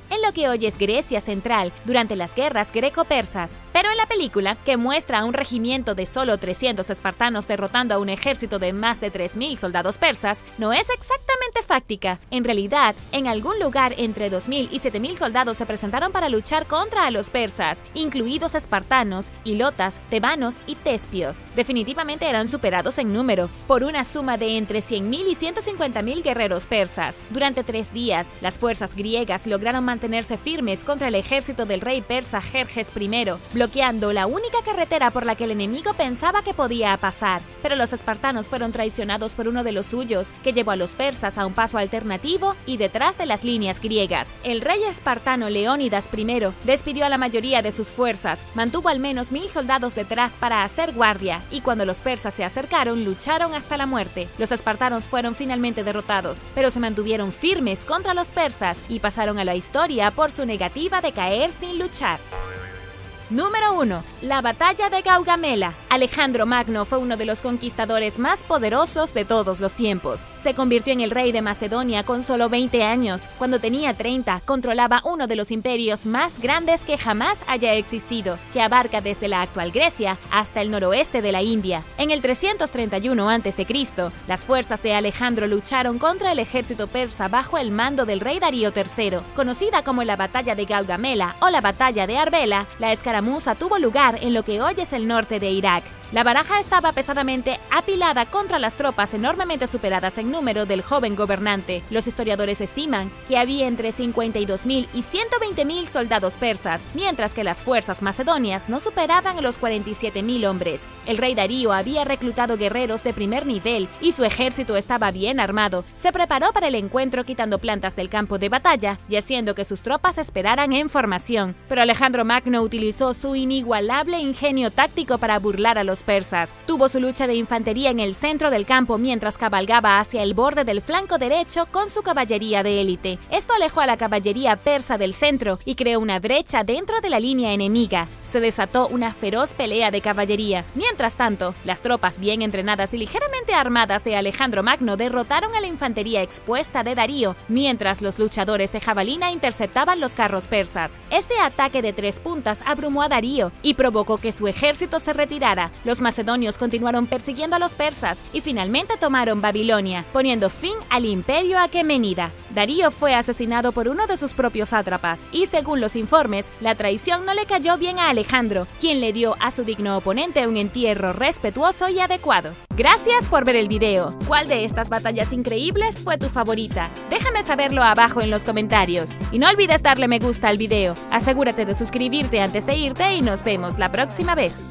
en lo que hoy es Grecia Central, durante las guerras greco-persas. Pero en la película, que muestra a un regimiento de solo 300 espartanos derrotando a un ejército de más de 3.000 soldados persas, no es exactamente fáctica. En realidad, en algún lugar entre 2.000 y 7.000 soldados se presentaron para luchar contra a los persas, incluidos espartanos, hilotas, tebanos y tespios. Definitivamente eran superados en número, por una suma de entre 100.000 y 150.000 guerreros persas. Durante 3 días, las fuerzas griegas lograron mantenerse firmes contra el ejército del rey persa Jerjes I, bloqueando la única carretera por la que el enemigo pensaba que podía pasar. Pero los espartanos fueron traicionados por uno de los suyos, que llevó a los persas a un paso alternativo y detrás de las líneas griegas. El rey espartano Leónidas I despidió a la mayoría de sus fuerzas, mantuvo al menos 1.000 soldados detrás para hacer guardia, y cuando los persas se acercaron, lucharon hasta la muerte. Los espartanos fueron finalmente derrotados, pero se mantuvieron firmes contra los persas y pasaron a la historia por su negativa de caer sin luchar. Número 1. La batalla de Gaugamela. Alejandro Magno fue uno de los conquistadores más poderosos de todos los tiempos. Se convirtió en el rey de Macedonia con solo 20 años. Cuando tenía 30, controlaba uno de los imperios más grandes que jamás haya existido, que abarca desde la actual Grecia hasta el noroeste de la India. En el 331 a.C., las fuerzas de Alejandro lucharon contra el ejército persa bajo el mando del rey Darío III. Conocida como la batalla de Gaugamela o la batalla de Arbela, la escaramuza Guerra Musa tuvo lugar en lo que hoy es el norte de Irak. La baraja estaba pesadamente apilada contra las tropas enormemente superadas en número del joven gobernante. Los historiadores estiman que había entre 52.000 y 120.000 soldados persas, mientras que las fuerzas macedonias no superaban los 47.000 hombres. El rey Darío había reclutado guerreros de primer nivel y su ejército estaba bien armado. Se preparó para el encuentro quitando plantas del campo de batalla y haciendo que sus tropas esperaran en formación. Pero Alejandro Magno utilizó su inigualable ingenio táctico para burlar a los persas. Tuvo su lucha de infantería en el centro del campo mientras cabalgaba hacia el borde del flanco derecho con su caballería de élite. Esto alejó a la caballería persa del centro y creó una brecha dentro de la línea enemiga. Se desató una feroz pelea de caballería. Mientras tanto, las tropas bien entrenadas y ligeramente armadas de Alejandro Magno derrotaron a la infantería expuesta de Darío, mientras los luchadores de jabalina interceptaban los carros persas. Este ataque de 3 puntas abrumó a Darío y provocó que su ejército se retirara. Los macedonios continuaron persiguiendo a los persas y finalmente tomaron Babilonia, poniendo fin al imperio aquemenida. Darío fue asesinado por uno de sus propios sátrapas y, según los informes, la traición no le cayó bien a Alejandro, quien le dio a su digno oponente un entierro respetuoso y adecuado. Gracias por ver el video. ¿Cuál de estas batallas increíbles fue tu favorita? Déjame saberlo abajo en los comentarios. Y no olvides darle me gusta al video. Asegúrate de suscribirte antes de irte y nos vemos la próxima vez.